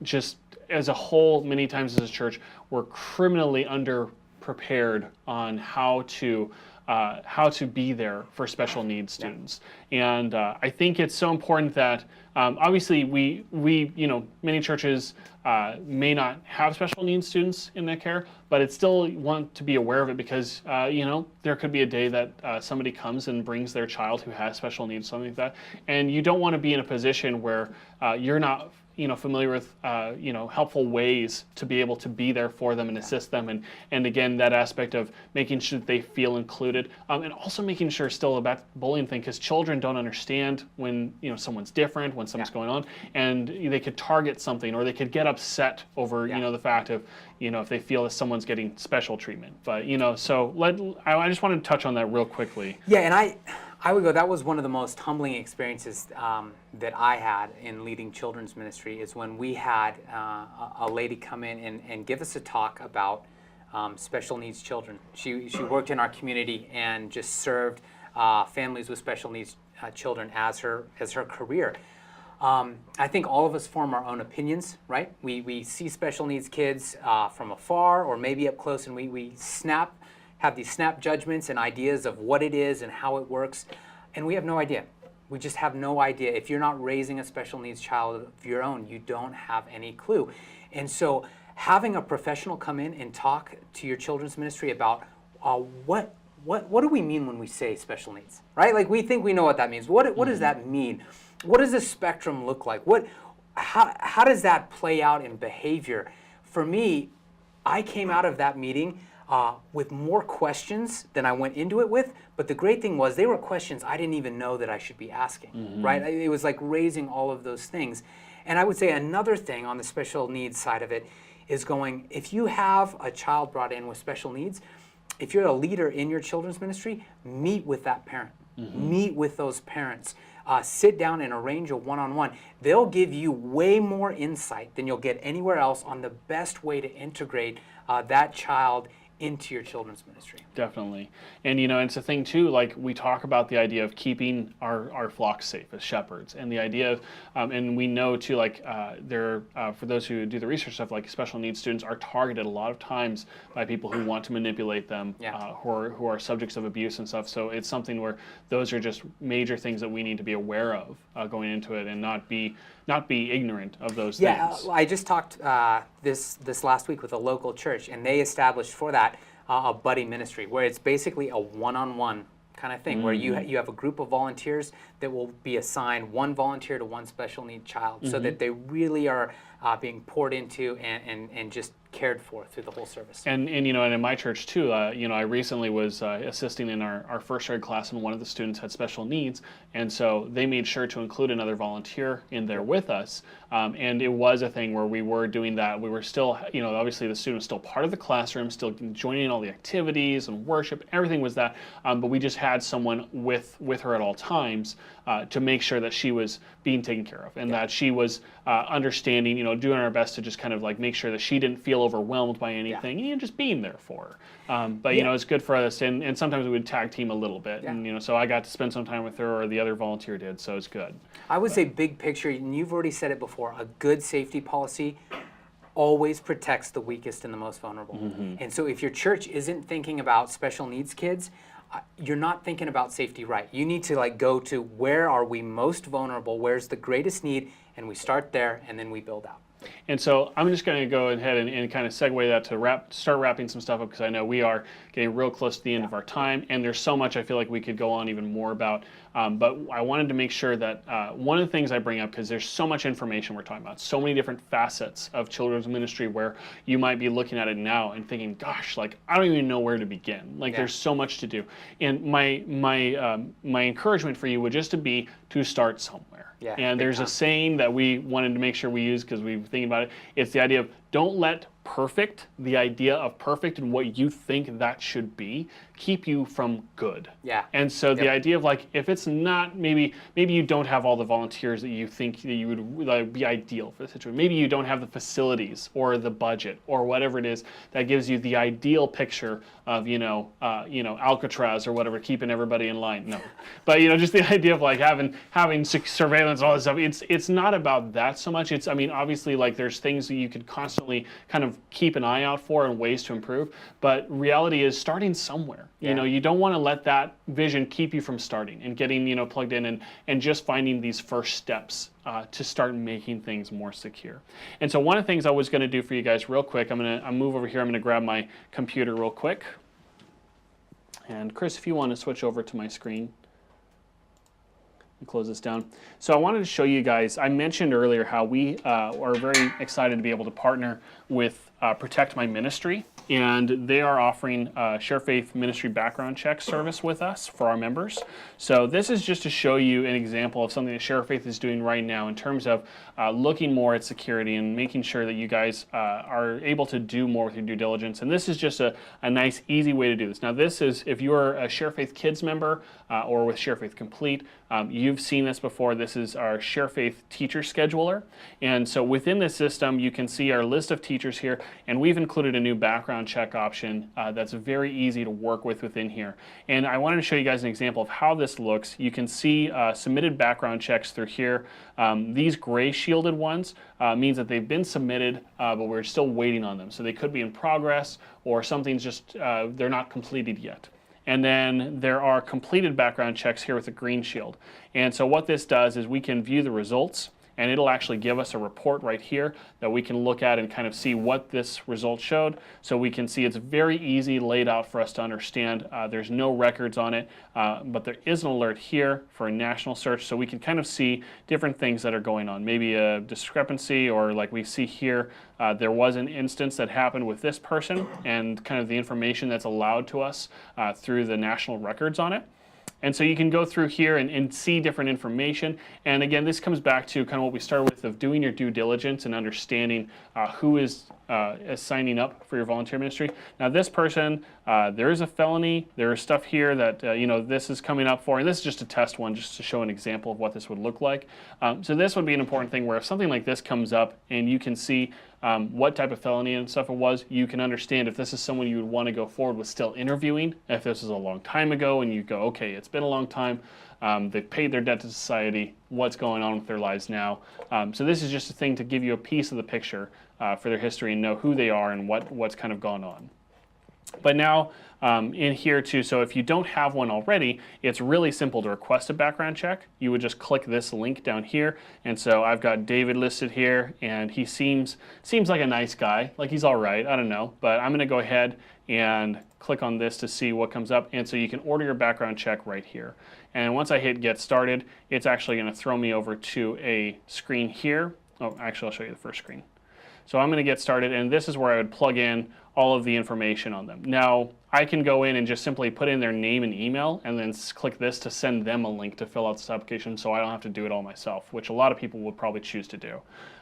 just, as a whole, many times as a church, we're criminally underprepared on how to be there for special needs students. And I think it's so important that obviously we many churches may not have special needs students in their care, but it's still want to be aware of it because there could be a day that somebody comes and brings their child who has special needs, something like that, and you don't want to be in a position where you're not familiar with helpful ways to be able to be there for them and assist them, and again that aspect of making sure that they feel included, and also making sure still about the bullying thing, because children don't understand when someone's different, when something's going on, and they could target something or they could get upset over the fact of if they feel that someone's getting special treatment. But so I just wanted to touch on that real quickly. Yeah, and I would go, that was one of the most humbling experiences that I had in leading children's ministry, is when we had a lady come in and give us a talk about special needs children. She worked in our community and just served families with special needs children as her career. I think all of us form our own opinions, right? We see special needs kids from afar or maybe up close, and we have these snap judgments and ideas of what it is and how it works, and we have no idea. We just have no idea. If you're not raising a special needs child of your own, you don't have any clue. And so having a professional come in and talk to your children's ministry about what do we mean when we say special needs, right? Like, we think we know what that means. What does that mean? What does the spectrum look like? How does that play out in behavior? For me, I came out of that meeting with more questions than I went into it with, but the great thing was they were questions I didn't even know that I should be asking, right? It was like raising all of those things. And I would say another thing on the special needs side of it is going, if you have a child brought in with special needs, if you're a leader in your children's ministry, meet with that parent, meet with those parents. Sit down and arrange a one-on-one. They'll give you way more insight than you'll get anywhere else on the best way to integrate that child into your children's ministry. Definitely. And it's a thing too, like we talk about the idea of keeping our flocks safe as shepherds, and the idea of and we know too, like for those who do the research stuff, like special needs students are targeted a lot of times by people who want to manipulate them, who are subjects of abuse and stuff. So it's something where those are just major things that we need to be aware of going into it, and not be ignorant of those things. I just talked this last week with a local church, and they established for that a buddy ministry, where it's basically a one-on-one kind of thing, where you have a group of volunteers that will be assigned one volunteer to one special need child, so that they really are being poured into and just cared for through the whole service. And you know, and in my church too, I recently was assisting in our first grade class, and one of the students had special needs, and so they made sure to include another volunteer in there with us. And it was a thing where we were doing that. We were still, obviously the student was still part of the classroom, still joining in all the activities and worship. Everything was that, but we just had someone with her at all times to make sure that she was being taken care of, and that she was understanding, doing our best to just kind of like make sure that she didn't feel overwhelmed by anything, just being there for her. But it's good for us, and sometimes we would tag team a little bit, and so I got to spend some time with her, or the other volunteer did, so it's good. I would say big picture, and you've already said it before, a good safety policy always protects the weakest and the most vulnerable. And so if your church isn't thinking about special needs kids, you're not thinking about safety right. You need to go to where are we most vulnerable, where's the greatest need, and we start there and then we build out. And so I'm just going to go ahead and kind of segue that to start wrapping some stuff up, because I know we are getting real close to the end of our time, and there's so much I feel like we could go on even more about. But I wanted to make sure that one of the things I bring up, because there's so much information we're talking about, so many different facets of children's ministry where you might be looking at it now and thinking, gosh, I don't even know where to begin. There's so much to do. And my encouragement for you would just to be to start somewhere. And there's a saying that we wanted to make sure we use because we were thinking about it. It's the idea of don't let perfect, the idea of perfect and what you think that should be, keep you from good. And so the idea of if it's not, maybe you don't have all the volunteers that you think that you would be ideal for the situation. Maybe you don't have the facilities or the budget or whatever it is that gives you the ideal picture of Alcatraz or whatever, keeping everybody in line. No, but just the idea of having surveillance, all this stuff. It's not about that so much. It's obviously there's things that you could constantly kind of keep an eye out for and ways to improve. But reality is starting somewhere. You don't want to let that vision keep you from starting and getting plugged in and just finding these first steps to start making things more secure. And so one of the things I was going to do for you guys real quick, I'll move over here. I'm going to grab my computer real quick. And Chris, if you want to switch over to my screen. Close this down. So I wanted to show you guys, I mentioned earlier how we are very excited to be able to partner with Protect My Ministry, and they are offering Share Faith Ministry background check service with us for our members. So this is just to show you an example of something that Share Faith is doing right now in terms of looking more at security and making sure that you guys are able to do more with your due diligence. And this is just a nice, easy way to do this. Now this is, if you're a Share Faith Kids member or with Share Faith Complete, you've seen this before. This is our Share Faith Teacher Scheduler. And so within this system, you can see our list of teachers here, and we've included a new background check option that's very easy to work with within here. And I wanted to show you guys an example of how this looks. You can see submitted background checks through here. These gray shielded ones means that they've been submitted, but we're still waiting on them. So they could be in progress, or something's just, they're not completed yet. And then there are completed background checks here with a green shield. And so what this does is we can view the results, and it'll actually give us a report right here that we can look at and kind of see what this result showed. So we can see it's very easy laid out for us to understand. There's no records on it, but there is an alert here for a national search, so we can kind of see different things that are going on. Maybe a discrepancy, or like we see here, there was an instance that happened with this person, and kind of the information that's allowed to us through the national records on it. And so you can go through here and see different information. And again, this comes back to kind of what we started with, of doing your due diligence and understanding who is signing up for your volunteer ministry. Now this person, there is a felony. There is stuff here that this is coming up for, and this is just a test one, just to show an example of what this would look like. So this would be an important thing, where if something like this comes up and you can see what type of felony and stuff it was, you can understand if this is someone you would want to go forward with still interviewing. If this is a long time ago and you go, okay, it's been a long time, they've paid their debt to society, what's going on with their lives now. So this is just a thing to give you a piece of the picture for their history and know who they are and what's kind of gone on. But now in here too, so if you don't have one already, it's really simple to request a background check. You would just click this link down here, and so I've got David listed here, and he seems like a nice guy, like he's all right, I don't know, but I'm gonna go ahead and click on this to see what comes up. And so you can order your background check right here. And once I hit get started, it's actually gonna throw me over to a screen here Oh, actually, I'll show you the first screen. So I'm going to get started, and this is where I would plug in all of the information on them. Now, I can go in and just simply put in their name and email, and then click this to send them a link to fill out this application, so I don't have to do it all myself, which a lot of people would probably choose to do.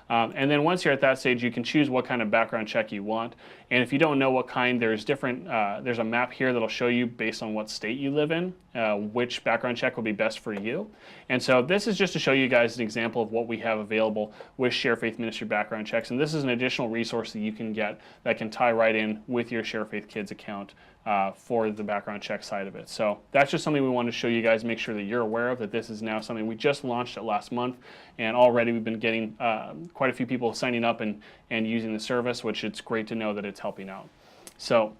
And then once you're at that stage, you can choose what kind of background check you want. And if you don't know what kind, there's a map here that'll show you based on what state you live in, which background check will be best for you. And so this is just to show you guys an example of what we have available with Share Faith Ministry background checks. And this is an additional resource that you can get that can tie right in with your Share Faith Kids account for the background check side of it. So that's just something we want to show you guys, make sure that you're aware of, that this is now something we just launched it last month, and already we've been getting quite a few people signing up and using the service, which it's great to know that it's helping out. So,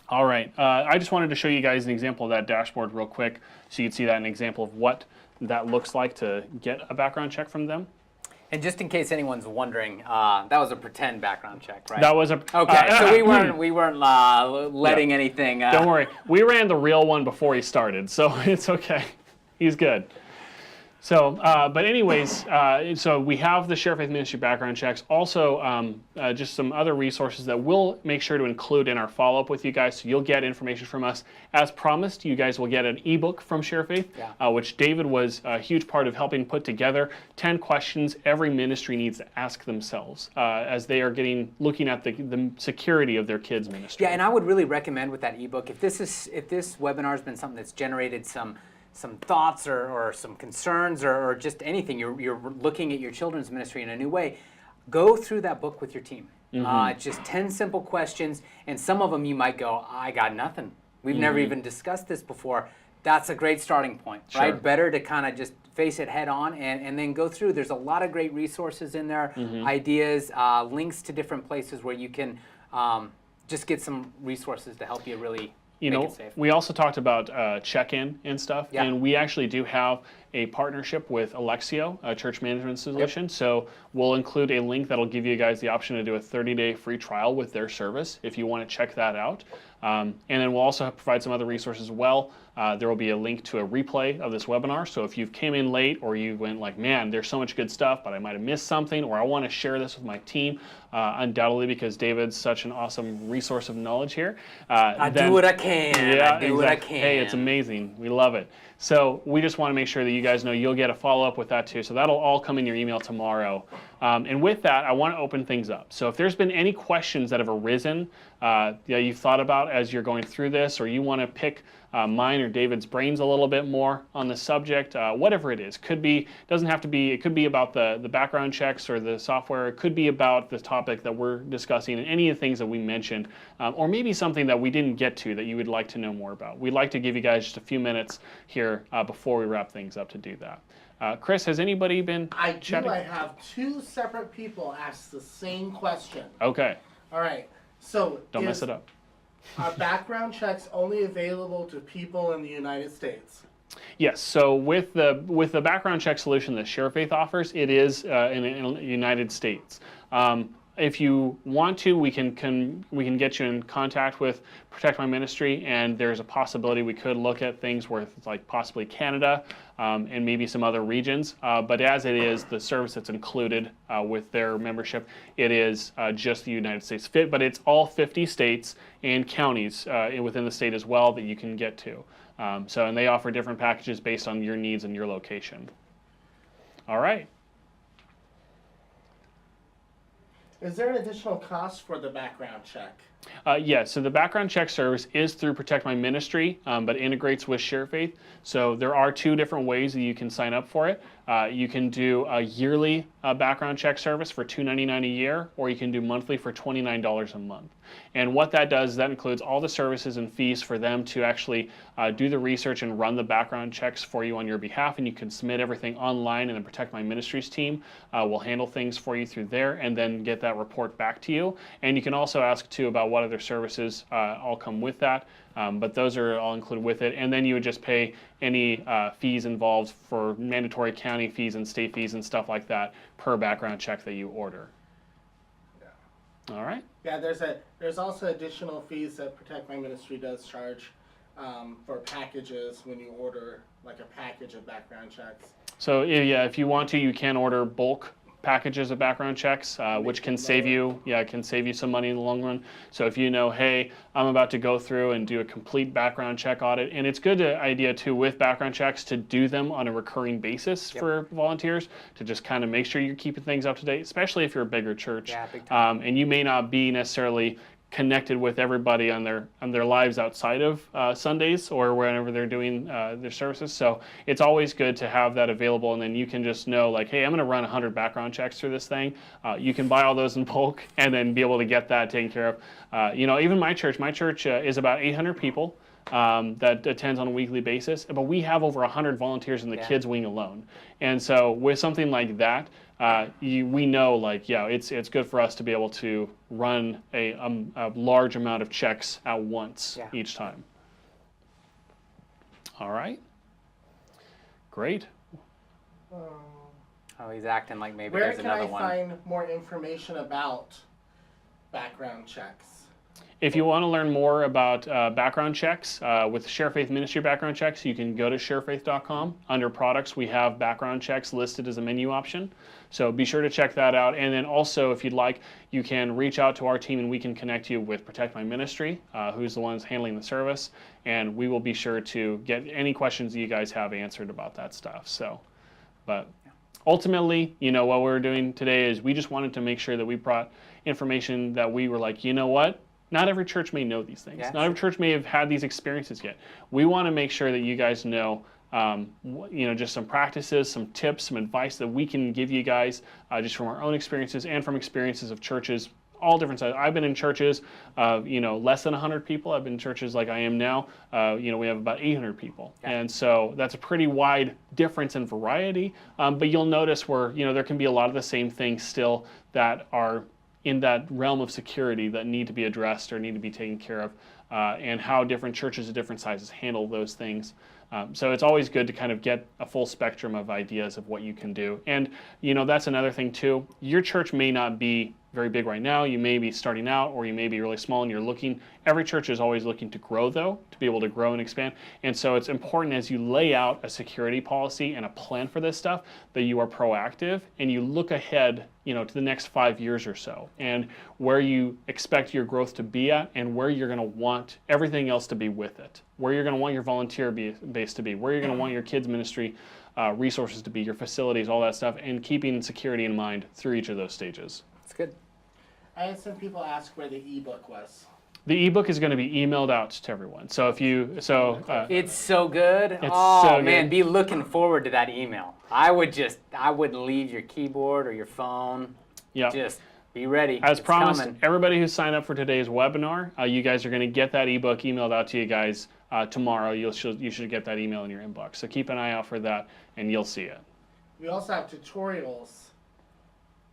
all right, I just wanted to show you guys an example of that dashboard real quick so you can see that an example of what that looks like to get a background check from them. And just in case anyone's wondering, that was a pretend background check, right? That was a okay. So we weren't letting anything. Don't worry, we ran the real one before he started, so it's okay. He's good. So, but anyways, so we have the Share Faith Ministry background checks. Also, just some other resources that we'll make sure to include in our follow-up with you guys. So you'll get information from us. As promised, you guys will get an ebook from Share Faith, which David was a huge part of helping put together. 10 questions every ministry needs to ask themselves as they are looking at the security of their kids' ministry. Yeah, and I would really recommend with that ebook, if this webinar has been something that's generated some thoughts or some concerns or just anything, you're looking at your children's ministry in a new way, go through that book with your team. It's just 10 simple questions, and some of them you might go, I got nothing. We've never even discussed this before. That's a great starting point, right? Better to kind of just face it head on and then go through. There's a lot of great resources in there, ideas, links to different places where you can just get some resources to help you really we also talked about check-in and stuff, and we actually do have a partnership with Alexio, a church management solution. So we'll include a link that'll give you guys the option to do a 30-day free trial with their service if you want to check that out. And then we'll also provide some other resources as well. There will be a link to a replay of this webinar. So if you came in late or you went like, man, there's so much good stuff, but I might have missed something, or I want to share this with my team, undoubtedly because David's such an awesome resource of knowledge here. I do what I can. Yeah, I do what I can. Hey, it's amazing. We love it. So we just want to make sure that you guys know you'll get a follow-up with that too. So that'll all come in your email tomorrow. And with that, I want to open things up. So if there's been any questions that have arisen that you've thought about as you're going through this, or you want to pick mine or David's brains a little bit more on the subject, whatever it is, doesn't have to be, it could be about the background checks or the software, it could be about the topic that we're discussing and any of the things that we mentioned, or maybe something that we didn't get to that you would like to know more about. We'd like to give you guys just a few minutes here before we wrap things up to do that. Chris, has anybody been chatting? I have two separate people ask the same question. Okay. All right. So don't mess it up. Are background checks only available to people in the United States? Yes. So with the background check solution that Share Faith offers, it is in the United States. If you want to, we can get you in contact with Protect My Ministry, and there's a possibility we could look at things where it's like possibly Canada and maybe some other regions. But as it is, the service that's included with their membership, it is just the United States. But it's all 50 states and counties within the state as well that you can get to. And they offer different packages based on your needs and your location. All right. Is there an additional cost for the background check? Yes, so the background check service is through Protect My Ministry, but integrates with Share Faith. So there are two different ways that you can sign up for it. You can do a yearly background check service for $2.99 a year, or you can do monthly for $29 a month. And what that does is that includes all the services and fees for them to actually do the research and run the background checks for you on your behalf, and you can submit everything online, and the Protect My Ministries team will handle things for you through there and then get that report back to you. And you can also ask too about what other services all come with that, but those are all included with it. And then you would just pay any fees involved for mandatory county fees and state fees and stuff like that per background check that you order. Yeah. All right. Yeah, there's also additional fees that Protect My Ministry does charge for packages when you order like a package of background checks. So yeah, if you want to, you can order bulk packages of background checks, which can save you, can save you some money in the long run. So if you know, hey, I'm about to go through and do a complete background check audit, and it's good idea too with background checks to do them on a recurring basis for volunteers to just kind of make sure you're keeping things up to date, especially if you're a bigger church. Yeah, big time. And you may not be necessarily connected with everybody on their lives outside of Sundays or whenever they're doing their services. So it's always good to have that available, and then you can just know, like, hey, I'm going to run 100 background checks through this thing. You can buy all those in bulk and then be able to get that taken care of. Even my church is about 800 people. That attends on a weekly basis, but we have over 100 volunteers in the kids wing alone. And so with something like that, we know, like, it's good for us to be able to run a large amount of checks at once each time. All right. Great. Oh, he's acting like maybe Where there's can another I one. find more information about background checks? If you want to learn more about background checks, with Share Faith Ministry background checks, you can go to sharefaith.com. Under products, we have background checks listed as a menu option. So be sure to check that out. And then also, if you'd like, you can reach out to our team and we can connect you with Protect My Ministry, who's the ones handling the service. And we will be sure to get any questions that you guys have answered about that stuff. So, but ultimately, what we're doing today is we just wanted to make sure that we brought information that we were like, you know what? Not every church may know these things. Not every church may have had these experiences yet. We want to make sure that you guys know, just some practices, some tips, some advice that we can give you guys just from our own experiences and from experiences of churches, all different sizes. I've been in churches of, less than 100 people. I've been in churches like I am now. We have about 800 people. And so that's a pretty wide difference in variety. But you'll notice where, there can be a lot of the same things still that are in that realm of security that need to be addressed or need to be taken care of, and how different churches of different sizes handle those things. So it's always good to kind of get a full spectrum of ideas of what you can do. And, that's another thing too. Your church may not be very big right now. You may be starting out, or you may be really small and you're looking. Every church is always looking to grow, though, to be able to grow and expand. And so it's important as you lay out a security policy and a plan for this stuff that you are proactive and you look ahead, to the next 5 years or so, and where you expect your growth to be at and where you're going to want everything else to be with it, where you're going to want your volunteer base to be, where you're going to want your kids ministry resources to be, your facilities, all that stuff, and keeping security in mind through each of those stages. It's good. I had some people ask where the ebook was. The ebook is going to be emailed out to everyone. So if you, It's so good. It's Oh so man, good. be looking forward to that email. I wouldn't leave your keyboard or your phone. yeah. Just be ready. As It's promised, coming. everybody who signed up for today's webinar, you guys are going to get that ebook emailed out to you guys tomorrow. You should get that email in your inbox. So keep an eye out for that, and you'll see it. We also have tutorials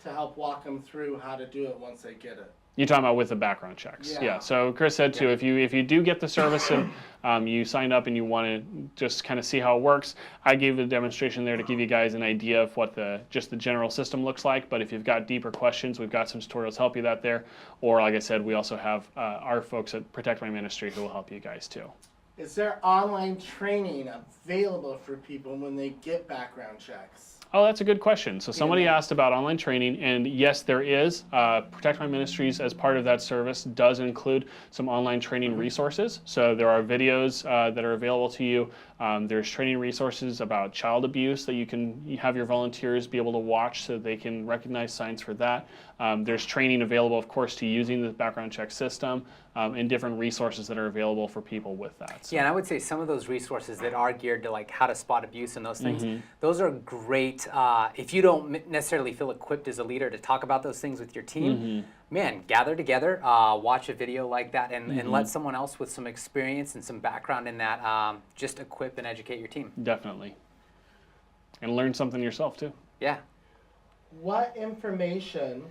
to help walk them through how to do it once they get it. You're talking about with the background checks. Yeah. So Chris said too, if you do get the service and you signed up and you want to just kind of see how it works, I gave a demonstration there to give you guys an idea of what the general system looks like. But if you've got deeper questions, we've got some tutorials to help you that there. Or like I said, we also have our folks at Protect My Ministry who will help you guys too. Is there online training available for people when they get background checks? Oh, that's a good question. So somebody asked about online training, and yes, there is. Protect My Ministries, as part of that service, does include some online training resources. So there are videos that are available to you. There's training resources about child abuse that you can have your volunteers be able to watch so they can recognize signs for that. There's training available, of course, to using the background check system, and different resources that are available for people with that. So. Yeah, and I would say some of those resources that are geared to like how to spot abuse and those things, those are great. If you don't necessarily feel equipped as a leader to talk about those things with your team, man, gather together, watch a video like that, and let someone else with some experience and some background in that just equip and educate your team. Definitely. And learn something yourself too. Yeah. What information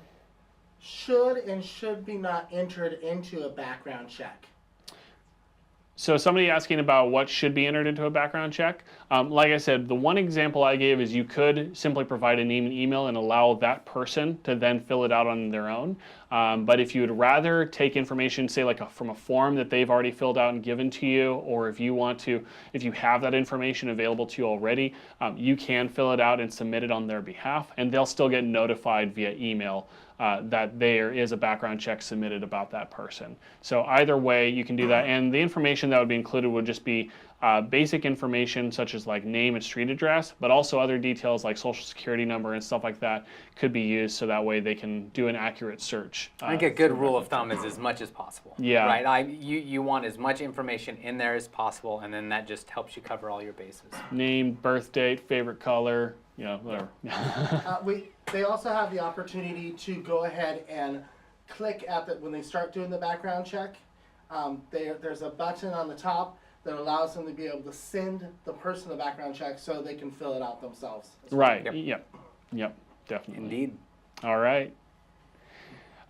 should and should be not entered into a background check? So somebody asking about what should be entered into a background check. Like I said, the one example I gave is you could simply provide a name and email and allow that person to then fill it out on their own. But if you would rather take information, say like from a form that they've already filled out and given to you, or if you want to, if you have that information available to you already, you can fill it out and submit it on their behalf, and they'll still get notified via email that there is a background check submitted about that person. So either way, you can do that. And the information that would be included would just be basic information such as like name and street address, but also other details like social security number and stuff like that could be used so that way they can do an accurate search. I think a good rule of thumb is as much as possible. Yeah. Right? You want as much information in there as possible, and then that just helps you cover all your bases. Name, birth date, favorite color, whatever. They also have the opportunity to go ahead and click at when they start doing the background check. There's a button on the top that allows them to be able to send the person the background check so they can fill it out themselves. Right. Yep. Yep. Definitely. Indeed. All right.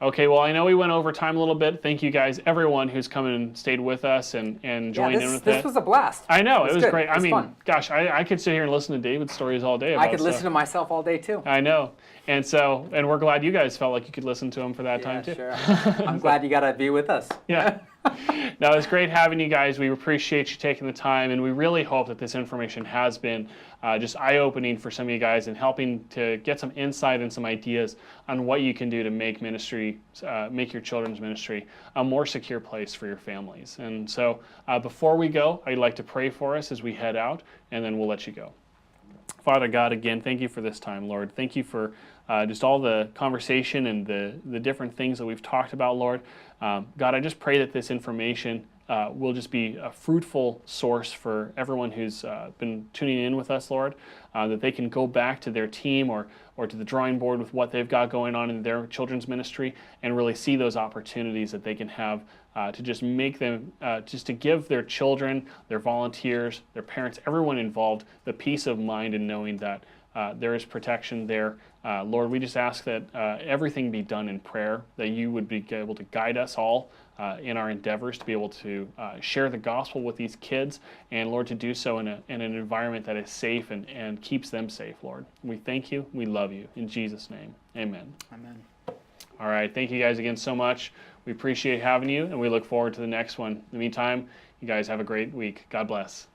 Okay, well, I know we went over time a little bit. Thank you guys, everyone who's come and stayed with us and joined in with this it. was a blast. I know, it was good. great. It was fun. Gosh, I could sit here and listen to David's stories all day about I could listen to stuff. myself all day too. I know. And we're glad you guys felt like you could listen to him for that time too. Sure. I'm glad you got to be with us. Yeah. No, it's great having you guys. We appreciate you taking the time, and we really hope that this information has been just eye-opening for some of you guys and helping to get some insight and some ideas on what you can do to make ministry, make your children's ministry a more secure place for your families. And so before we go, I'd like to pray for us as we head out, and then we'll let you go. Father God, again, thank you for this time, Lord. Thank you for just all the conversation and the different things that we've talked about, Lord. God, I just pray that this information will just be a fruitful source for everyone who's been tuning in with us, Lord, that they can go back to their team or to the drawing board with what they've got going on in their children's ministry and really see those opportunities that they can have to just make them, just to give their children, their volunteers, their parents, everyone involved the peace of mind in knowing that there is protection there. Lord, we just ask that everything be done in prayer, that you would be able to guide us all in our endeavors to be able to share the gospel with these kids, and Lord, to do so in an environment that is safe and keeps them safe, Lord. We thank you. We love you. In Jesus' name, amen. Amen. All right. Thank you guys again so much. We appreciate having you, and we look forward to the next one. In the meantime, you guys have a great week. God bless.